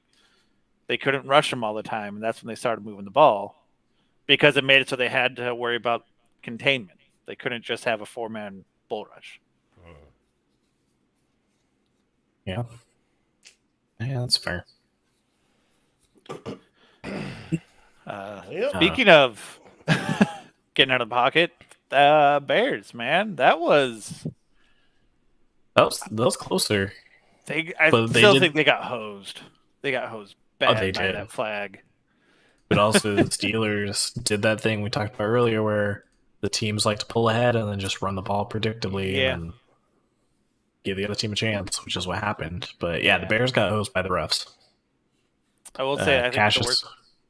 they couldn't rush him all the time, and that's when they started moving the ball, because it made it so they had to worry about containment. They couldn't just have a 4-man bull rush. Yeah, that's fair. Speaking of getting out of the pocket, Bears, man, that was closer. I still think they got hosed. They got hosed bad by that flag. But also the Steelers did that thing we talked about earlier where the teams like to pull ahead and then just run the ball predictably and give the other team a chance, which is what happened. But the Bears got hosed by the refs. I will say, I think the worst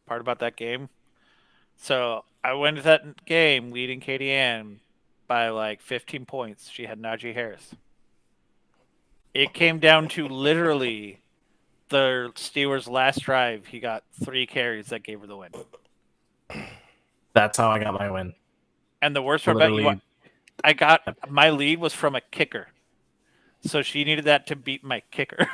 part about that game. So I went to that game leading Katie Ann by like 15 points. She had Najee Harris. It came down to literally the Steelers' last drive. He got 3 carries that gave her the win. That's how I got my win. And the worst part about I got my lead was from a kicker. So she needed that to beat my kicker.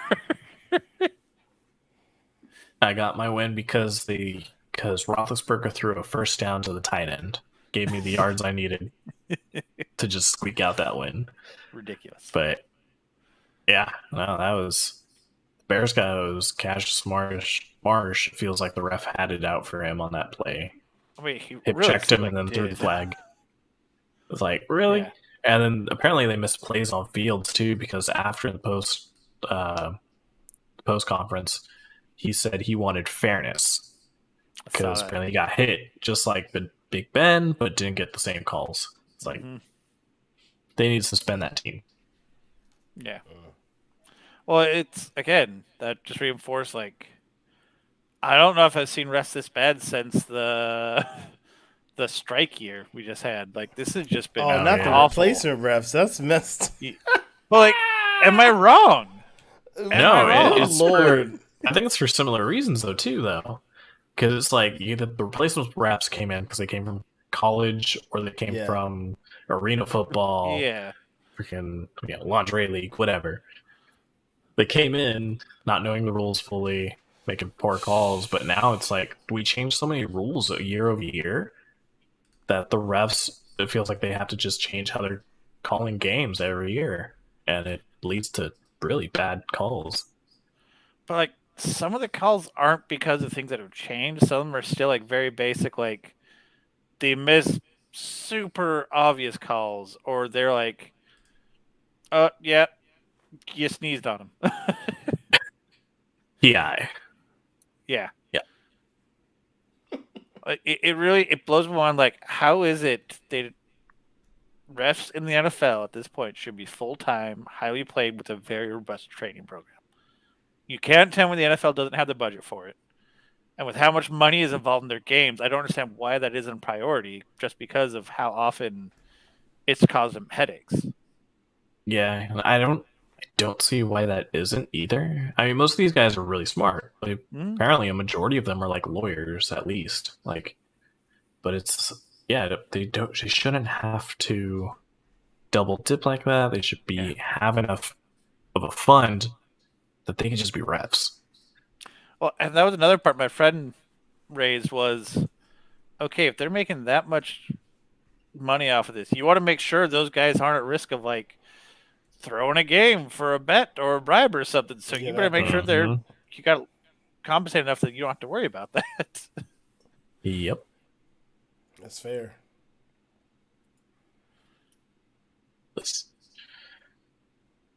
I got my win because Roethlisberger threw a first down to the tight end. gave me the yards I needed to just squeak out that win. Ridiculous. But yeah, no, that was Bears goes Cassius Marsh. Feels like the ref had it out for him on that play. I mean, he Hip really checked him and then threw the flag. It was like, really? Yeah. And then apparently they missed plays on Fields too, because after the post conference, he said he wanted fairness because apparently he got hit just like the Big Ben, but didn't get the same calls. It's like they need to suspend that team. Yeah. Well, it's again that just reinforced like I don't know if I've seen refs this bad since the strike year we just had. Like this has just been not the awful. replacement refs. That's messed. Well, like, am I wrong? It's Lord. I think it's for similar reasons though, because it's like either the replacement refs came in because they came from college or they came from arena football, freaking lingerie league, whatever. They came in not knowing the rules fully, making poor calls, but now it's like we changed so many rules year over year that the refs, it feels like they have to just change how they're calling games every year, and it leads to really bad calls. But like some of the calls aren't because of things that have changed. Some of them are still like very basic, like they miss super obvious calls, or they're like, yeah, you sneezed on him. Yeah. It really blows my mind. Like, how is it they refs in the NFL at this point should be full time, highly paid with a very robust training program? You can't tell me the NFL doesn't have the budget for it, and with how much money is involved in their games, I don't understand why that isn't a priority. Just because of how often it's caused them headaches. Yeah, I don't see why that isn't either. I mean, most of these guys are really smart. Like, apparently, a majority of them are like lawyers, at least. Like, but it's they shouldn't have to double dip like that. They should have enough of a fund that they can just be refs. Well, and that was another part my friend raised was, okay, if they're making that much money off of this, you want to make sure those guys aren't at risk of like throwing a game for a bet or a bribe or something. So you better make sure you got compensated enough that you don't have to worry about that. Yep. That's fair.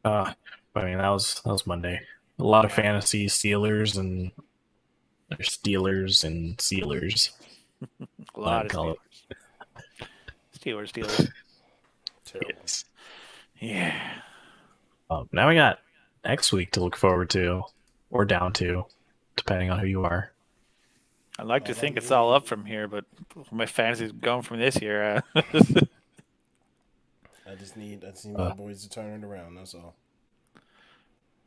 I mean, that was Monday. A lot of fantasy Steelers and Sealers. A lot of Steelers. Steelers. Yes. Yeah. Now we got next week to look forward to, or down to, depending on who you are. I'd like to think it's all up from here, but my fantasy's going from this year. I just need my boys to turn it around. That's all.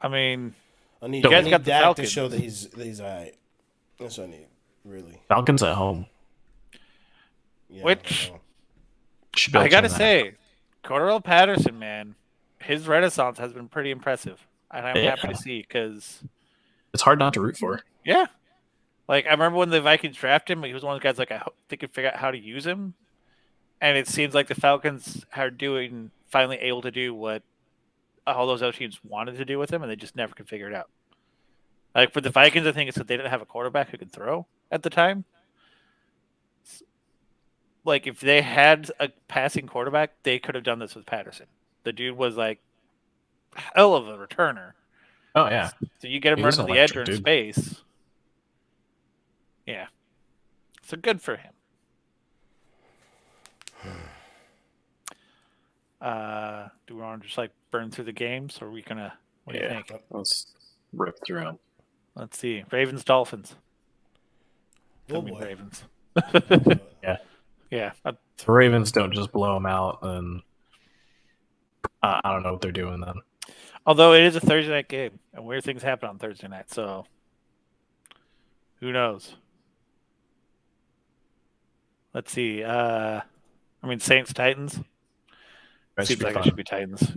I mean, I need got Dak to show that he's all right. That's what I need, really. Falcons at home. Yeah, which I gotta say, Cordarrelle Patterson, man, his renaissance has been pretty impressive, and I'm happy to see because it's hard not to root for. Yeah, like I remember when the Vikings drafted him, he was one of the guys like I hope they could figure out how to use him, and it seems like the Falcons are finally able to do what all those other teams wanted to do with him, and they just never could figure it out. Like for the Vikings, I think it's that they didn't have a quarterback who could throw at the time. Like if they had a passing quarterback, they could have done this with Patterson. The dude was like hell of a returner. Oh yeah. So you get him running the edge or in space. Yeah. So good for him. Do we want to just like burn through the games, or are we gonna? What do you think? Let's rip through them. Let's see. Ravens, Dolphins. Ravens. Yeah. Yeah. If the Ravens don't just blow them out, then I don't know what they're doing then. Although it is a Thursday night game, and weird things happen on Thursday night, so who knows? Let's see. Saints, Titans. Seems like it should be Titans.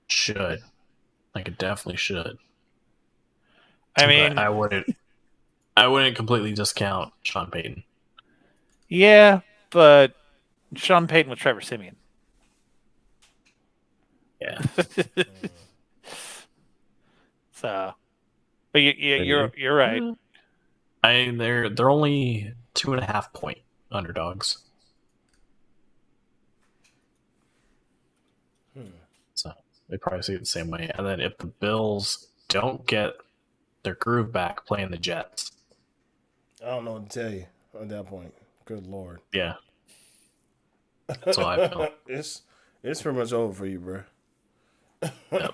Should. Like it definitely should. I mean, I wouldn't completely discount Sean Payton. Yeah, but Sean Payton with Trevor Siemian. Yeah. So, but you're right. They're only 2.5 point underdogs. So they probably see it the same way. And then if the Bills don't get their groove back playing the Jets, I don't know what to tell you at that point. Good Lord. yeah, that's how I feel. It's pretty much over for you, bro.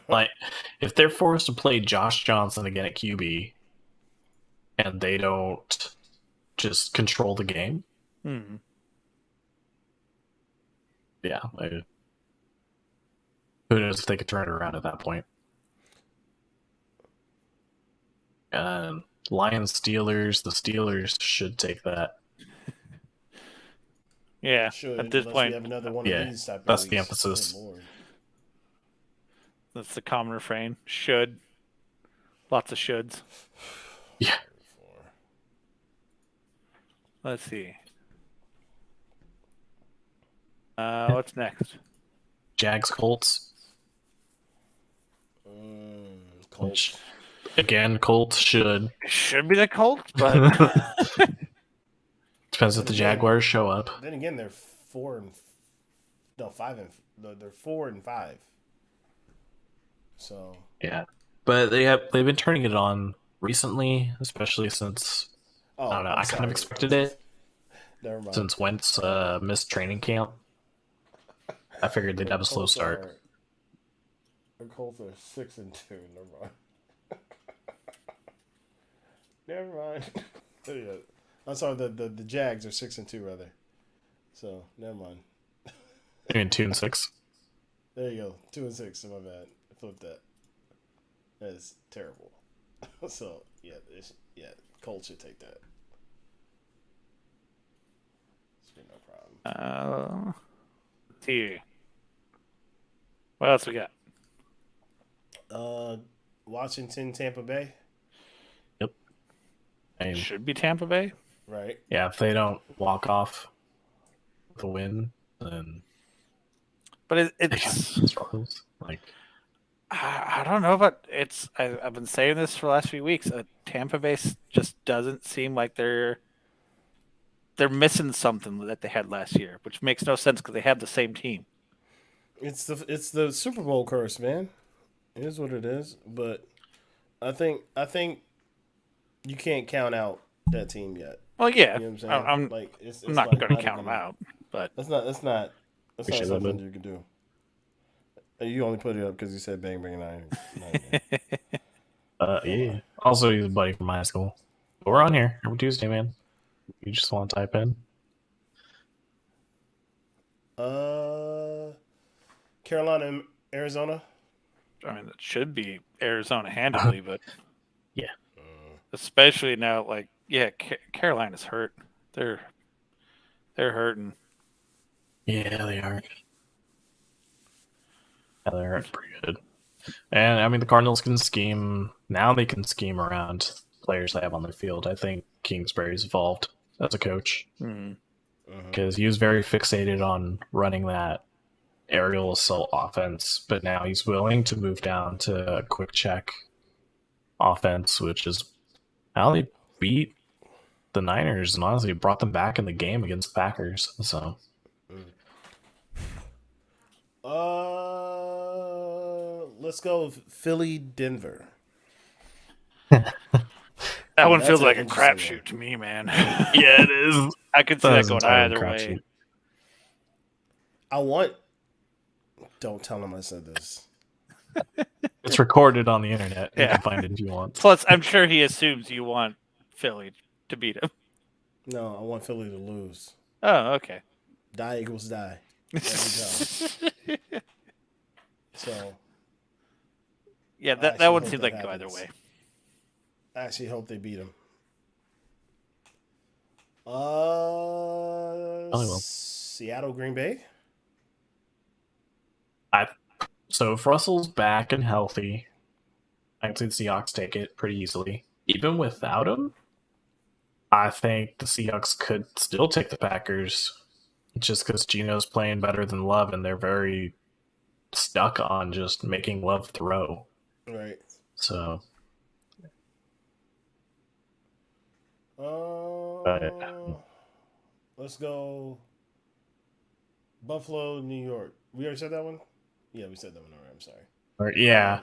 Like, if they're forced to play Josh Johnson again at QB, and they don't just control the game, yeah, who knows if they could turn it around at that point. And Lions Steelers, the Steelers should take that. Yeah, Should, at this unless point, we have another one Yeah, of these type of that's the weeks. emphasis. Good Lord. that's the common refrain. Should. Lots of shoulds. Yeah. Let's see. What's next? Jags Colts. Colts. Again, Colts should. It should be the Colts, but Depends if the Jaguars show up. Then again, they're 4 and 5. So Yeah, but they've been turning it on recently, especially since I don't know. I kind of expected it Never mind. since Wentz missed training camp. I figured they'd have a slow start. The Colts are 6 and 2. Never mind. Never mind. Yeah. I'm sorry. The Jags are 6 and 2 rather. So never mind. I mean, 2-6. There you go. 2 and 6. My bad. I flipped that. That is terrible. So yeah, Colts should take that. Should be no problem. let's see. What else we got? Washington, Tampa Bay. I mean, Should be Tampa Bay. Right. yeah, if they don't walk off with a win, then But they it's have struggles. Like, I don't know, but I've been saying this for the last few weeks. Tampa Bay just doesn't seem like they're missing something that they had last year, which makes no sense because they have the same team. It's the Super Bowl curse, man. It is what it is. But I think you can't count out that team yet. Well, yeah, You know what I'm saying? I'm like it's not like going to not count even- them out, but That's not We should have something been. you can do. You only put it up because you said bang bang nine. yeah. Also, he's a buddy from high school. But we're on here every Tuesday, man. You just want to type in. Carolina, Arizona. I mean, it should be Arizona handily, but Yeah. especially now, like, yeah, Carolina's hurt. They're hurting. Yeah, they are. Yeah, they're pretty good. And I mean, the Cardinals can scheme. Now they can scheme around players they have on the field. I think Kingsbury's evolved as a coach because he was very fixated on running that aerial assault offense, but now he's willing to move down to a quick check offense, which is how they beat the Niners and honestly brought them back in the game against the Packers. So let's go with Philly, Denver. That one that's feels an like a interesting crapshoot to me, man. yeah, it is. I could see that going either way. I want. Don't tell him I said this. It's recorded on the internet. You Yeah. can find it if you want. Plus, I'm sure he assumes you want Philly to beat him. No, I want Philly to lose. Oh, okay. Die equals die. Every time. So Yeah, I that actually one hope seems that like go either happens. way. I actually hope they beat him. will. Seattle, Green Bay. So if Russell's back and healthy, I can see the Seahawks take it pretty easily. Even without him, I think the Seahawks could still take the Packers just because Gino's playing better than Love, and they're very stuck on just making Love throw. Right. So, Uh, let's go. Buffalo, New York. We already said that one. Yeah, we said that one already. I'm sorry. yeah,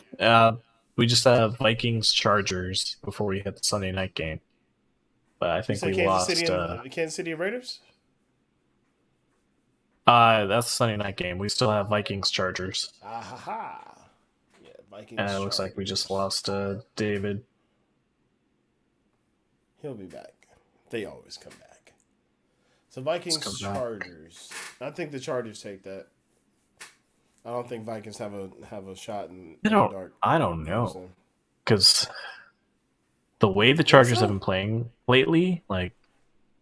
we just have Vikings Chargers before we hit the Sunday night game. But I You think said we Kansas lost. City and Kansas City Raiders. That's the Sunday night game. We still have Vikings Chargers. Ah ha ha. Yeah, Vikings. And it looks like we just lost David. He'll be back. They always come back. So Vikings Chargers. I think the Chargers take that. I don't think Vikings have a shot in the dark. I don't know, because the way the Chargers have been playing lately, like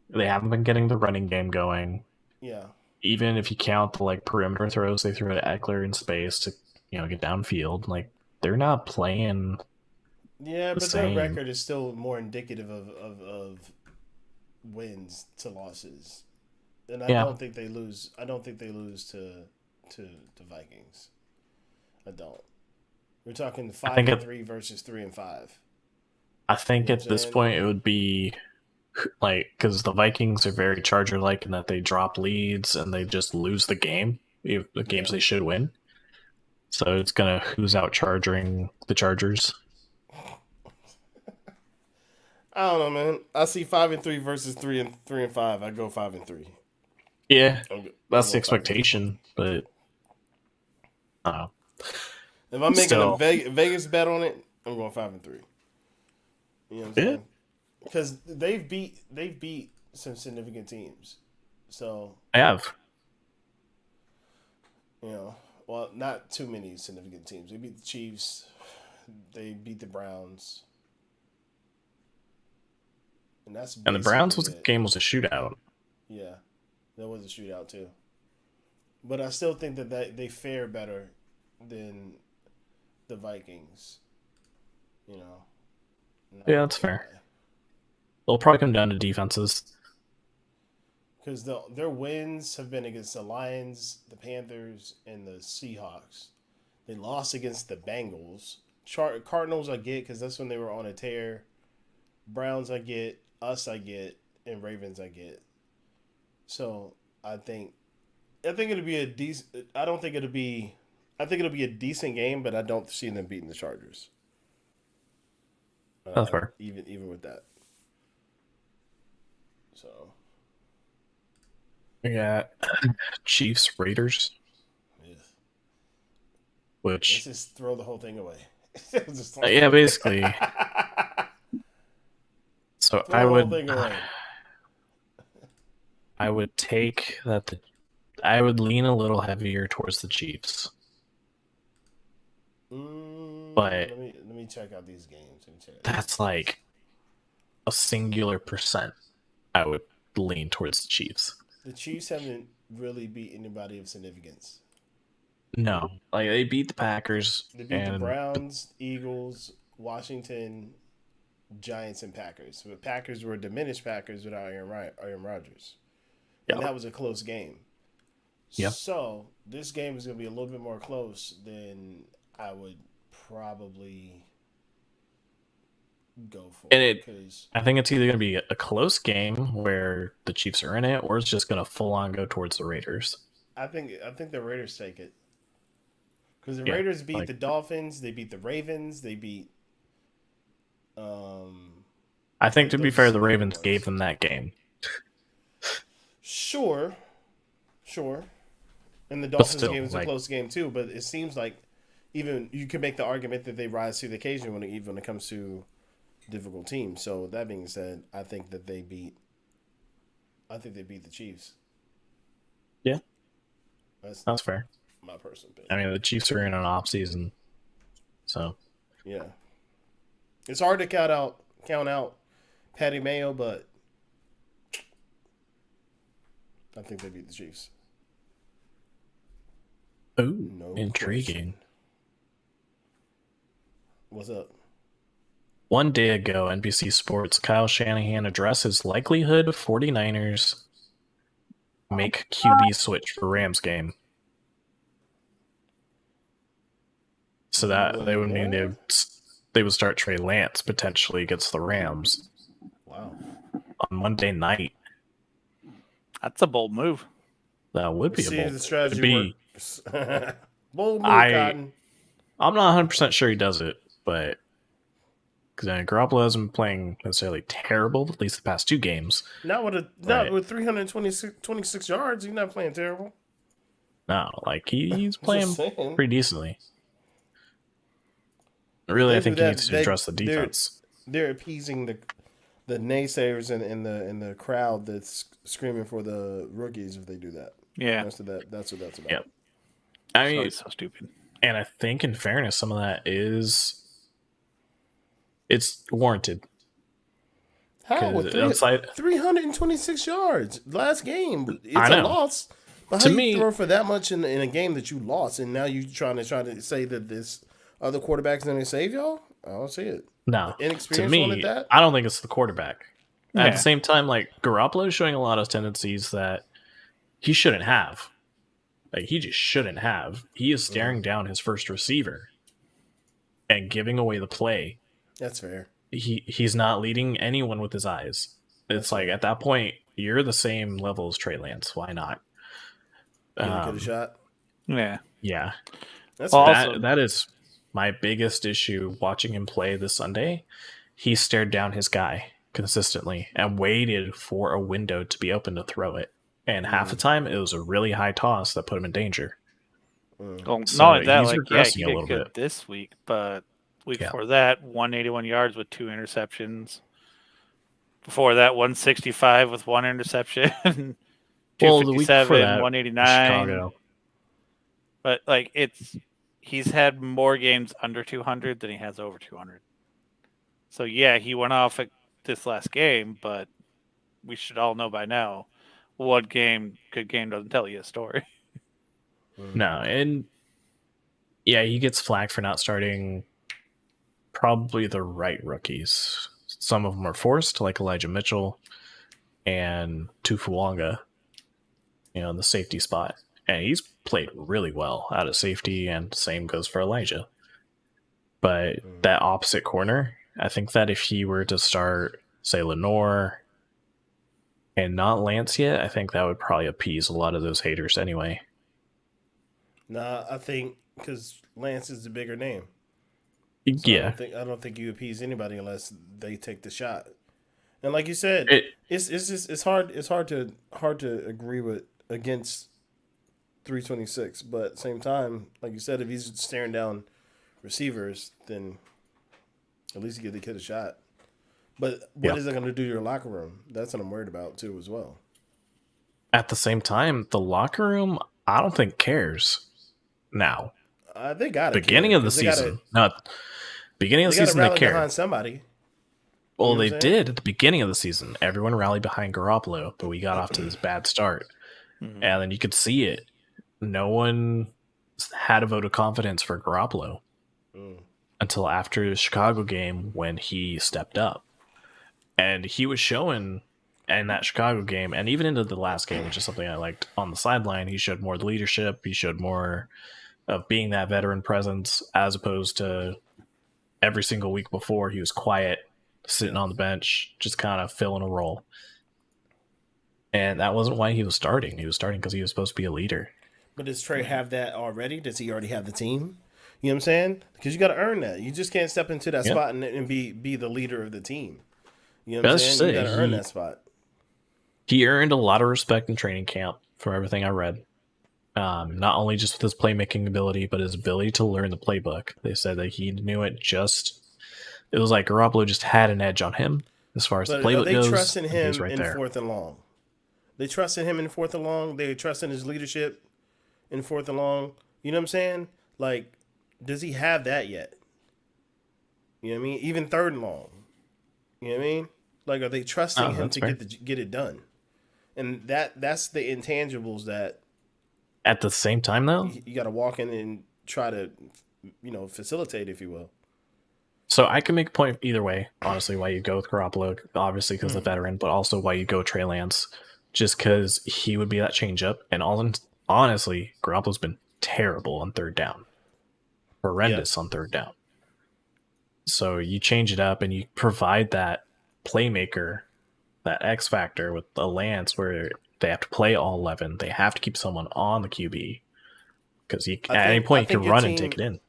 they haven't been getting the running game going. Yeah. Even if you count the perimeter throws they threw at Eckler in space to get downfield, like they're not playing. Yeah, but their record is still more indicative of wins to losses, and I don't think they lose. I don't think they lose to Vikings. I don't. We're talking 5-3 versus 3-5. I think at this point it would be because the Vikings are very Charger-like in that they drop leads and they just lose the game, the games they should win. So it's gonna who's out charging the Chargers. I don't know, man. I see 5-3 versus 3-5. I go 5-3. Yeah, that's the expectation, but I don't know. If I'm making a Vegas bet on it, I'm going 5-3. You know what I'm saying? Because they've beat some significant teams, so I have. Well, not too many significant teams. They beat the Chiefs. They beat the Browns. And the Browns game was a shootout. Yeah, that was a shootout too. But I still think that they fare better than the Vikings. Yeah, that's fair. They'll probably come down to defenses. Because their wins have been against the Lions, the Panthers, and the Seahawks. They lost against the Bengals. Cardinals I get because that's when they were on a tear. Browns I get. Us I get. And Ravens I get. So I think it'll be a decent. I think it'll be a decent game, but I don't see them beating the Chargers. That's fair. Even with that. So. We got Chiefs Raiders. Yeah. Which let's just throw the whole thing away. Yeah, basically. So I would take that. I would lean a little heavier towards the Chiefs. But let me check out these games. That's like a singular percent. I would lean towards the Chiefs. The Chiefs haven't really beat anybody of significance. No, they beat the Packers. They beat the Browns, Eagles, Washington, Giants, and Packers. But Packers were diminished Packers without Aaron Rodgers. And that was a close game. Yep. So this game is going to be a little bit more close than I would probably go for. And I think it's either going to be a close game where the Chiefs are in it, or it's just going to full on go towards the Raiders. I think the Raiders take it. Because the Raiders beat the Dolphins, they beat the Ravens, they beat. I think to be fair, the Ravens gave them that game. Sure, and the Dolphins game is a close game too. But it seems like even you can make the argument that they rise to the occasion when it comes to difficult teams. So that being said, I think they beat the Chiefs. Yeah, that's fair. My personal opinion. I mean, the Chiefs are in an off season, so yeah, it's hard to count out Patty Mayo, but I think they beat the Chiefs. Ooh, no intriguing. Question. What's up? One day ago, NBC Sports, Kyle Shanahan addresses likelihood 49ers make QB switch for Rams game. So that they would mean they would start Trey Lance potentially against the Rams. Wow. On Monday night. That's a bold move. That would be See a if bold the strategy be. works. Bold move, Cotton. I'm not 100% sure he does it, but because Garoppolo hasn't been playing necessarily terrible, at least the past 2 games. Not with 326 yards. He's not playing terrible. No, like he's playing saying. pretty decently. Really, I think he needs to address the They're- defense. They're appeasing the naysayers in the crowd that's screaming for the rookies if they do that. Yeah. That's what that's about. Yep. I It's mean, always so stupid. and I think in fairness, some of that it's warranted. How with 326 yards last game? It's I a know. loss. But To how me- you throw for that much in a game that you lost, and now you trying to say that this other quarterback's going to save y'all? I don't see it. No, to Inexperienced one at me, that? I don't think it's the quarterback. At Yeah. the same time, like Garoppolo is showing a lot of tendencies that he shouldn't have. Like he just shouldn't have. He is staring down his first receiver and giving away the play. That's fair. He's not leading anyone with his eyes. It's like at that point, you're the same level as Trey Lance. Why not? You gonna get a shot. Yeah. Yeah, That's Well, fair. Also- that is my biggest issue watching him play this Sunday. He stared down his guy consistently and waited for a window to be open to throw it. And half the time, it was a really high toss that put him in danger. Well, So not only that, he's like regressing he a did little good bit. this week, but week Yeah. before that, 181 yards with 2 interceptions. Before that, 165 with 1 interception. Well, the week before 257, that, 189. Chicago. But like he's had more games under 200 than he has over 200. So yeah, he went off at this last game, but we should all know by now, good game doesn't tell you a story. No, and yeah, he gets flack for not starting probably the right rookies. Some of them are forced, like Elijah Mitchell and Tufuanga, in the safety spot. And he's played really well out of safety, and same goes for Elijah. But that opposite corner, I think that if he were to start, say, Lenore and not Lance yet, I think that would probably appease a lot of those haters anyway. Nah, I think because Lance is the bigger name. So Yeah. I don't think you appease anybody unless they take the shot. And like you said, it's hard to agree with against 326, but at the same time, like you said, if he's staring down receivers, then at least give the kid a shot. But what is it going to do to your locker room? That's what I'm worried about too, as well. At the same time, the locker room, I don't think cares now. They got Beginning of the season. Beginning of the season, they rally cared. behind somebody. Well, You know they what I'm saying? did at the beginning of the season. Everyone rallied behind Garoppolo, but we got off to this bad start. And then you could see it. No one had a vote of confidence for Garoppolo until after the Chicago game when he stepped up. And he was showing in that Chicago game, and even into the last game, which is something I liked on the sideline, he showed more leadership. He showed more of being that veteran presence, as opposed to every single week before he was quiet, sitting on the bench, just kind of filling a role. And that wasn't why he was starting. He was starting because he was supposed to be a leader. But does Trey have that already? Does he already have the team? You know what I'm saying? Because you got to earn that. You just can't step into that spot and be the leader of the team. You know what I'm saying? You got to earn that spot. He earned a lot of respect in training camp from everything I read. Not only just with his playmaking ability, but his ability to learn the playbook. They said that he knew it it was like Garoppolo just had an edge on him as far as the playbook goes. They trusting him He's right in there. 4th and long. They trusted him in 4th and long. They trusting his leadership in 4th and long. You know what I'm saying? Like, does he have that yet? You know what I mean? Even 3rd and long. You know what I mean? Like, are they trusting him to get it done? And that's the intangibles that At the same time, though, you got to walk in and try to, facilitate, if you will. so I can make a point either way, honestly, why you go with Garoppolo, obviously because the veteran, but also why you go Trey Lance. just because he would be that changeup. And honestly, Garoppolo's been terrible on third down, horrendous on third down. So you change it up and you provide that playmaker, that X factor with the Lance, where they have to play all 11. They have to keep someone on the QB because at any point you can run and take it in.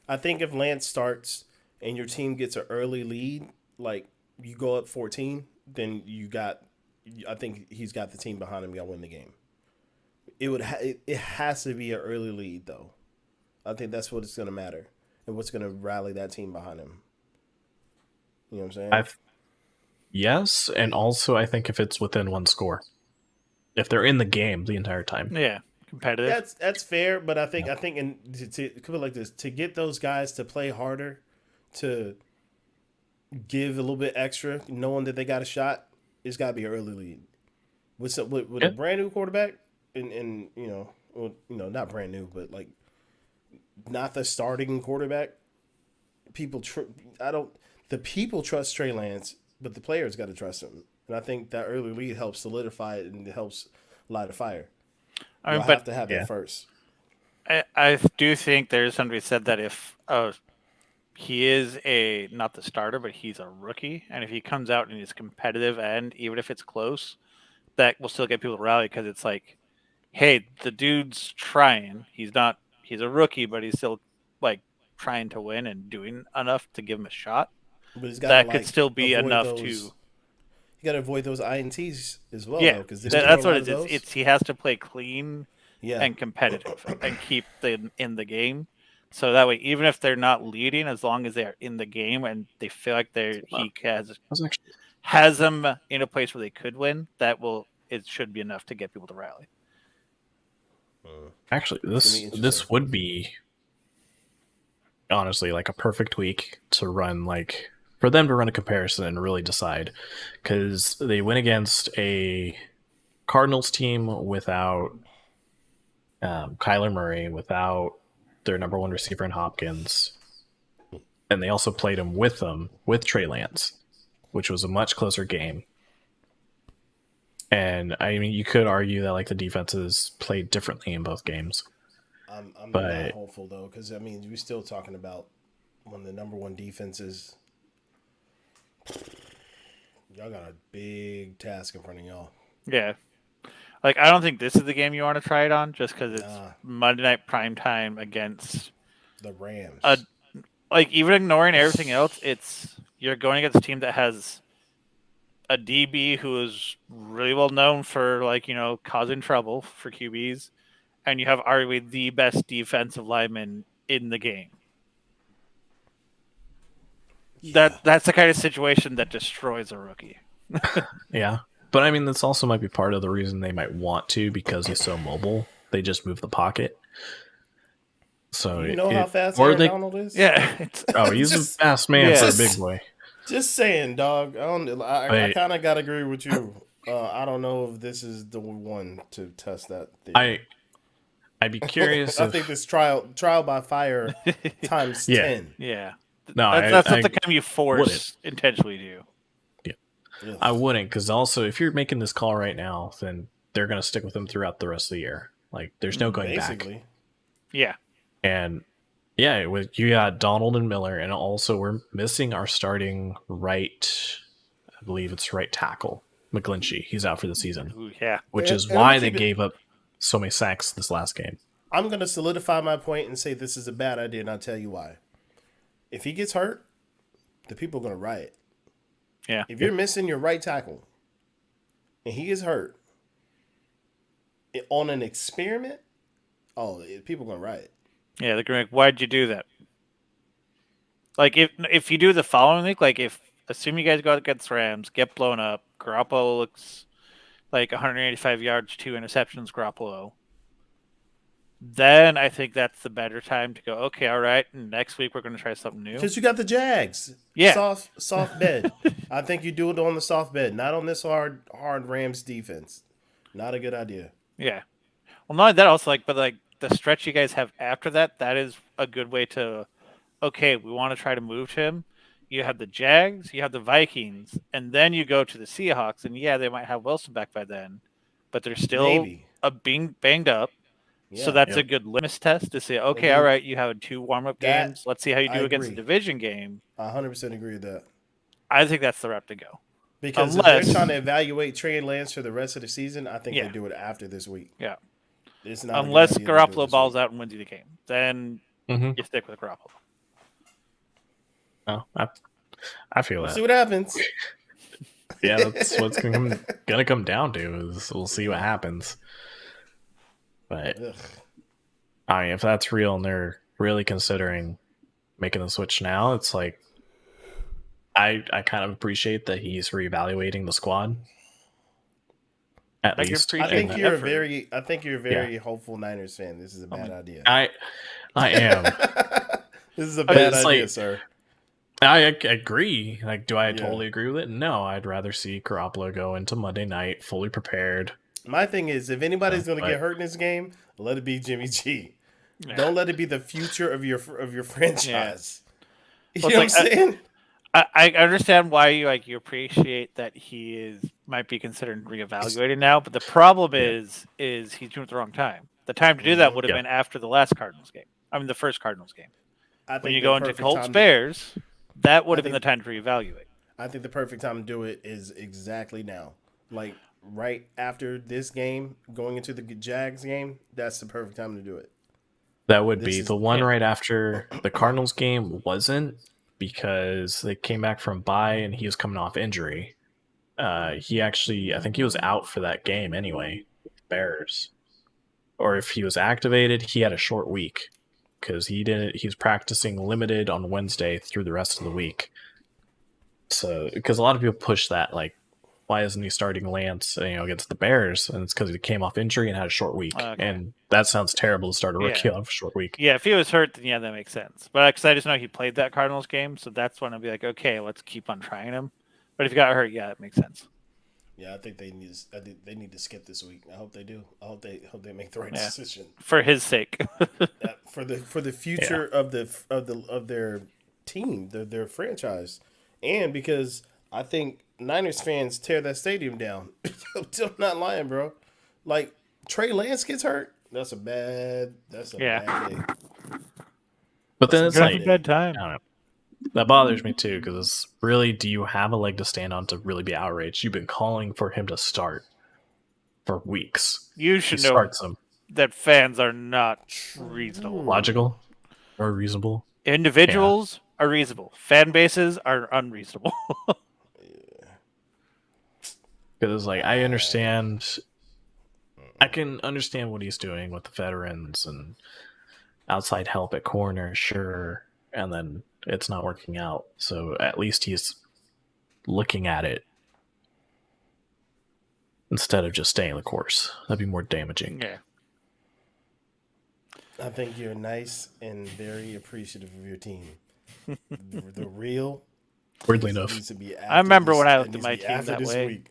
I think if Lance starts and your team gets an early lead, like you go up 14, then I think he's got the team behind him. Y'all win the game. It has to be an early lead though. I think that's what it's going to matter and what's going to rally that team behind him. You know what I'm saying? Yes, and also I think if it's within one score, if they're in the game the entire time. Yeah, competitive. That's fair, but I think to put it like this, to get those guys to play harder, to give a little bit extra, knowing that they got a shot, it's got to be an early lead. With a brand new quarterback, and not brand new, but like not the starting quarterback. The people trust Trey Lance, but the players got to trust him. And I think that early lead helps solidify it and it helps light a fire. You have to have that first. I do think there's somebody said that if he is not the starter, but he's a rookie, and if he comes out and he's competitive, and even if it's close, that will still get people to rally because it's like, hey, the dude's trying. He's a rookie, but he's still like trying to win and doing enough to give him a shot. But he's got that could still be enough to. You got to avoid those INTs as well. Yeah, because that's what it is. It's he has to play clean and competitive and keep them in the game. So that way, even if they're not leading, as long as they are in the game and they feel like he has them in a place where they could win, it should be enough to get people to rally. Actually, this would be honestly like a perfect week to run, like for them to run a comparison and really decide, because they went against a Cardinals team without Kyler Murray, without their number one receiver in Hopkins, and they also played him with Trey Lance, which was a much closer game. And I mean, you could argue that like the defenses played differently in both games. I'm not hopeful though, because I mean, we're still talking about one of the number one defenses. Y'all got a big task in front of y'all. Yeah. Like, I don't think this is the game you want to try it on, just because it's Monday night prime time against the Rams. Like, even ignoring everything else, you're going against a team that has a DB who is really well known for, like, causing trouble for QBs, and you have arguably the best defensive lineman in the game. Yeah. That's the kind of situation that destroys a rookie. Yeah. But I mean, this also might be part of the reason they might want to, because he's so mobile. They just move the pocket. So how fast Aaron Donald is? Yeah. He's a fast man for a big boy. Just saying, dog. I kind of got to agree with you. I don't know if this is the one to test that theory. I'd be curious. I think this trial by fire times 10. Yeah. No, that's not the kind you force intentionally do. Yeah. I wouldn't, because also if you're making this call right now, then they're going to stick with him throughout the rest of the year. Like, there's no going back. Yeah. And yeah, you got Donald and Miller, and also we're missing our starting right, I believe it's right tackle, McGlinchey. He's out for the season. Ooh, yeah. Which is why they gave up so many sacks this last game. I'm going to solidify my point and say this is a bad idea, and I'll tell you why. If he gets hurt, the people are going to riot. Yeah. If you're missing your right tackle and he gets hurt on an experiment, people are going to riot. Yeah, they're going to why'd you do that? Like, if you do the following week, like, assume you guys go against Rams, get blown up, Garoppolo looks like 185 yards, 2 interceptions, Garoppolo. Then I think that's the better time to go, okay, all right, next week we're going to try something new. Because you got the Jags. Yeah. Soft bed. I think you do it on the soft bed, not on this hard Rams defense. Not a good idea. Yeah. Well, not that also, but the stretch you guys have after that is a good way to, okay, we want to try to move him. You have the Jags, you have the Vikings, and then you go to the Seahawks, and yeah, they might have Wilson back by then. but they're still Maybe. being banged up. Yeah. So that's a good litmus test to say, okay, Mhm. all right, you have 2 warm-up That- games. Let's see how you I do against a agree. division game. 100% agree with that. I think that's the route to go. Because Unless- if they're trying to evaluate Trey Lance for the rest of the season, I think Yeah. they do it after this week. Yeah. It's not a good Unless idea to do it Garoppolo this balls week. out and wins you the game, then Mhm. you stick with Garoppolo. Oh, I feel We'll that. see what happens. Yeah, that's what's gonna come down to is we'll see what happens. But Ugh. I mean, if that's real and they're really considering making the switch now, it's like I kind of appreciate that he's reevaluating the squad. At I can least appreciate I think that you're a effort. very hopeful Niners fan. This is a bad idea. I am. This is a But bad it's idea, like- sir. I agree. Like, do I Yeah. totally agree with it? No, I'd rather see Garoppolo go into Monday night fully prepared. My thing is, if anybody's going to But- get hurt in this game, let it be Jimmy G. Yeah. Don't let it be the future of your franchise. You Well, know it's what I'm saying? I understand why you appreciate that he might be considering reevaluating now, but the problem is he's doing it at the wrong time. The time to do that would have Yeah. been after the last Cardinals game. I mean, the first Cardinals game. I think When you the go into perfect Colts time Bears, that would have been think- the time to reevaluate. I think the perfect time to do it is exactly now. Like right after this game, going into the Jags game, that's the perfect time to do it. That would This be is- the one yeah. right after the Cardinals game wasn't because they came back from bye and he was coming off injury. He actually, I think he was out for that game anyway, Bears. Or if he was activated, he had a short week because he's practicing limited on Wednesday through the rest of the week. So, because a lot of people push that, like, why isn't he starting Lance, against the Bears? And it's because he came off injury and had a short week. Okay. And that sounds terrible to start a rookie Yeah. off a short week. Yeah, if he was hurt, then that makes sense. But because I just know he played that Cardinals game, so that's when I'd be like, okay, let's keep on trying him. But if he got hurt, it makes sense. Yeah, I think they need to skip this week. I hope they do. I hope they make the right Yeah. decision For his sake. for the future of their team, their franchise, and because I think Niners fans tear that stadium down. I'm not lying, bro. Like Trey Lance gets hurt, that's a bad bad day. But then it's That's like, a bad time. I don't know. That bothers me too, because it's really, do you have a leg to stand on to really be outraged? You've been calling for him to start for weeks. You He should know starts him. that fans are not reasonable. Logical or reasonable? Individuals are reasonable. Fan bases are unreasonable. Because, like, I can understand what he's doing with the veterans and outside help at corner, sure, and then it's not working out. So at least he's looking at it instead of just staying the course. That'd be more damaging. Yeah. I think you're nice and very appreciative of your team. The real Weirdly enough. needs to be I remember when I that looked at needs to my be team after that this way. week.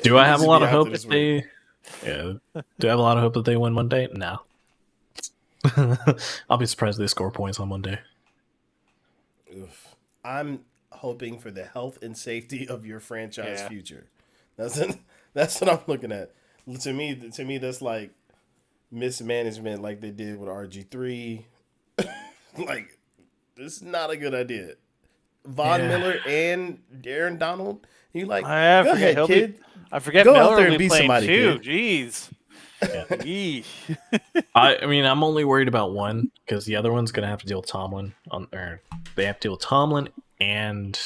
Do I have Needs a to lot be of hope after that this they? Yeah. Do I have a lot of hope that they win Monday? No. I'll be surprised they score points on Monday. Oof. I'm hoping for the health and safety of your franchise Yeah. future. That's what I'm looking at. To me, that's like mismanagement, like they did with RG3. Like, this is not a good idea. Von Yeah. Miller and Aaron Donald. You like? I go forget ahead, he'll be- kid. I forget Go out Miller there will and be be playing somebody, too. kid. Jeez. Yeah. Yeesh. I mean, I'm only worried about one because the other one's gonna have to deal with Tomlin or they have to deal with Tomlin and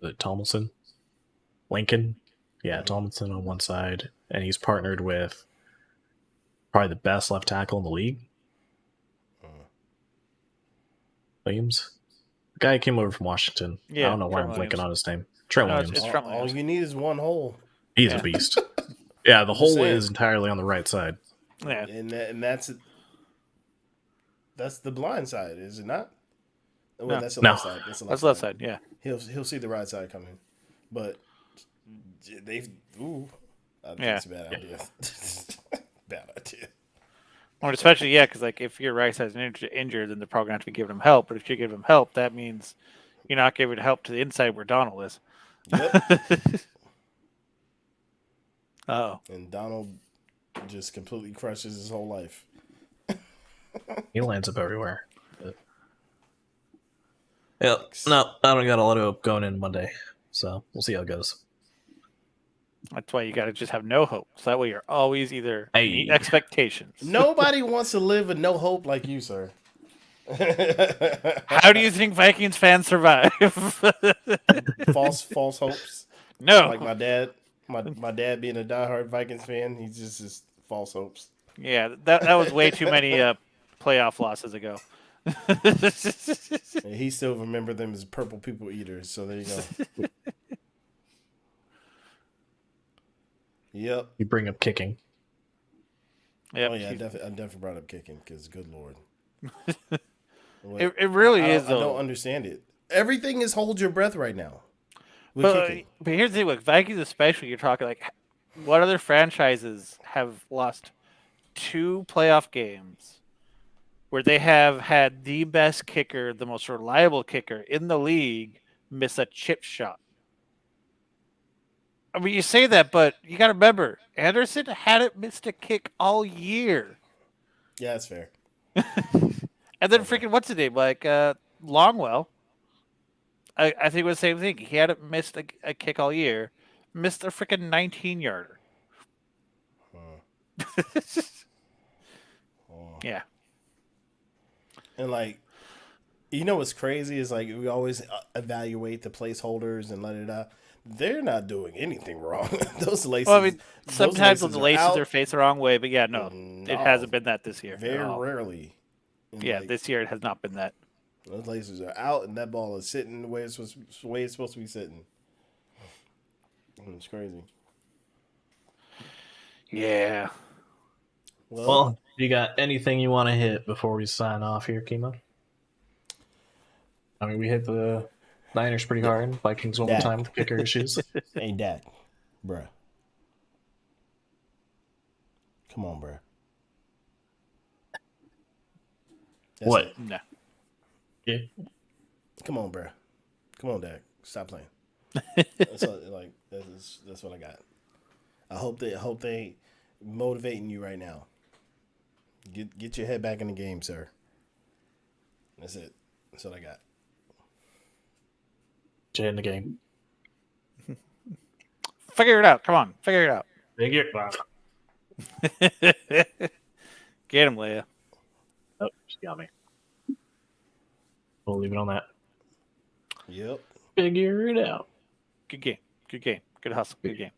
the Tomlinson, Lincoln. Yeah, Tomlinson on one side, and he's partnered with probably the best left tackle in the league, Williams. The guy who came over from Washington. Yeah, I don't know why Trent I'm blinking Williams. on his name. Trent No, it's- Williams. it's Trent All Williams. you need is one hole, He's Yeah. a beast. Yeah, the Just hole saying. is entirely on the right side. Yeah. and that's the blind side, is it not? Well, No. that's the No. left side. That's the That's left side, yeah. He'll see the right side coming, but I think Yeah. it's a bad idea. Bad idea. Or especially, because like if your right side's injured, then they're probably going to have to be giving him help. But if you give him help, that means you're not giving help to the inside where Donald is. Yep. Oh, and Donald just completely crushes his whole life. He lands up everywhere. But... Yeah, no, I don't got a lot of hope going in Monday, so we'll see how it goes. that's why you got to just have no hope. So that way you're always either meet Hey. expectations. Nobody wants to live with no hope like you, sir. How do you think Vikings fans survive? false hopes? No. Like my dad. My dad being a diehard Vikings fan, he's just false hopes. Yeah, that was way too many playoff losses ago. And he still remember them as purple people eaters. So there you go. Yep. You bring up kicking. Yep. Oh yeah, I definitely brought up kicking because good lord. It really is. I don't understand it. Everything is hold your breath right now. But here's the thing with Vikings, especially, you're talking like, what other franchises have lost 2 playoff games where they have had the best kicker, the most reliable kicker in the league, miss a chip shot? I mean, you say that, but you got to remember, Anderson hadn't missed a kick all year. Yeah, that's fair. And then freaking, what's his name? Like, Longwell. I think it was the same thing. He hadn't missed a kick all year. Missed a freaking 19-yarder. Yeah. And like, you know what's crazy is like we always evaluate the placeholders and let it out. They're not doing anything wrong. Those laces. Well, I mean, sometimes the laces out. are faced the wrong way, but yeah, no, it hasn't been that this year. Very rarely. And Yeah, like, this year it has not been that. those laces are out, and that ball is sitting the way it's supposed to be sitting. It's crazy. Yeah. Well, you got anything you want to hit before we sign off here, Kimo? I mean, we hit the Niners pretty hard. Vikings one more time with kicker issues. Hey, Dak, bruh. Come on, bruh. That's What? it. No. Yeah. Come on, bruh. Come on, Dak. Stop playing. That's what I got. I hope they motivating you right now. Get your head back in the game, sir. That's it. That's what I got. Get in the game. Figure it out. Come on. Figure it out. Figure it out. Get him, Leia. Oh, she got me. We'll leave it on that. Yep. Figure it out. Good game. Good game. Good hustle. Good game.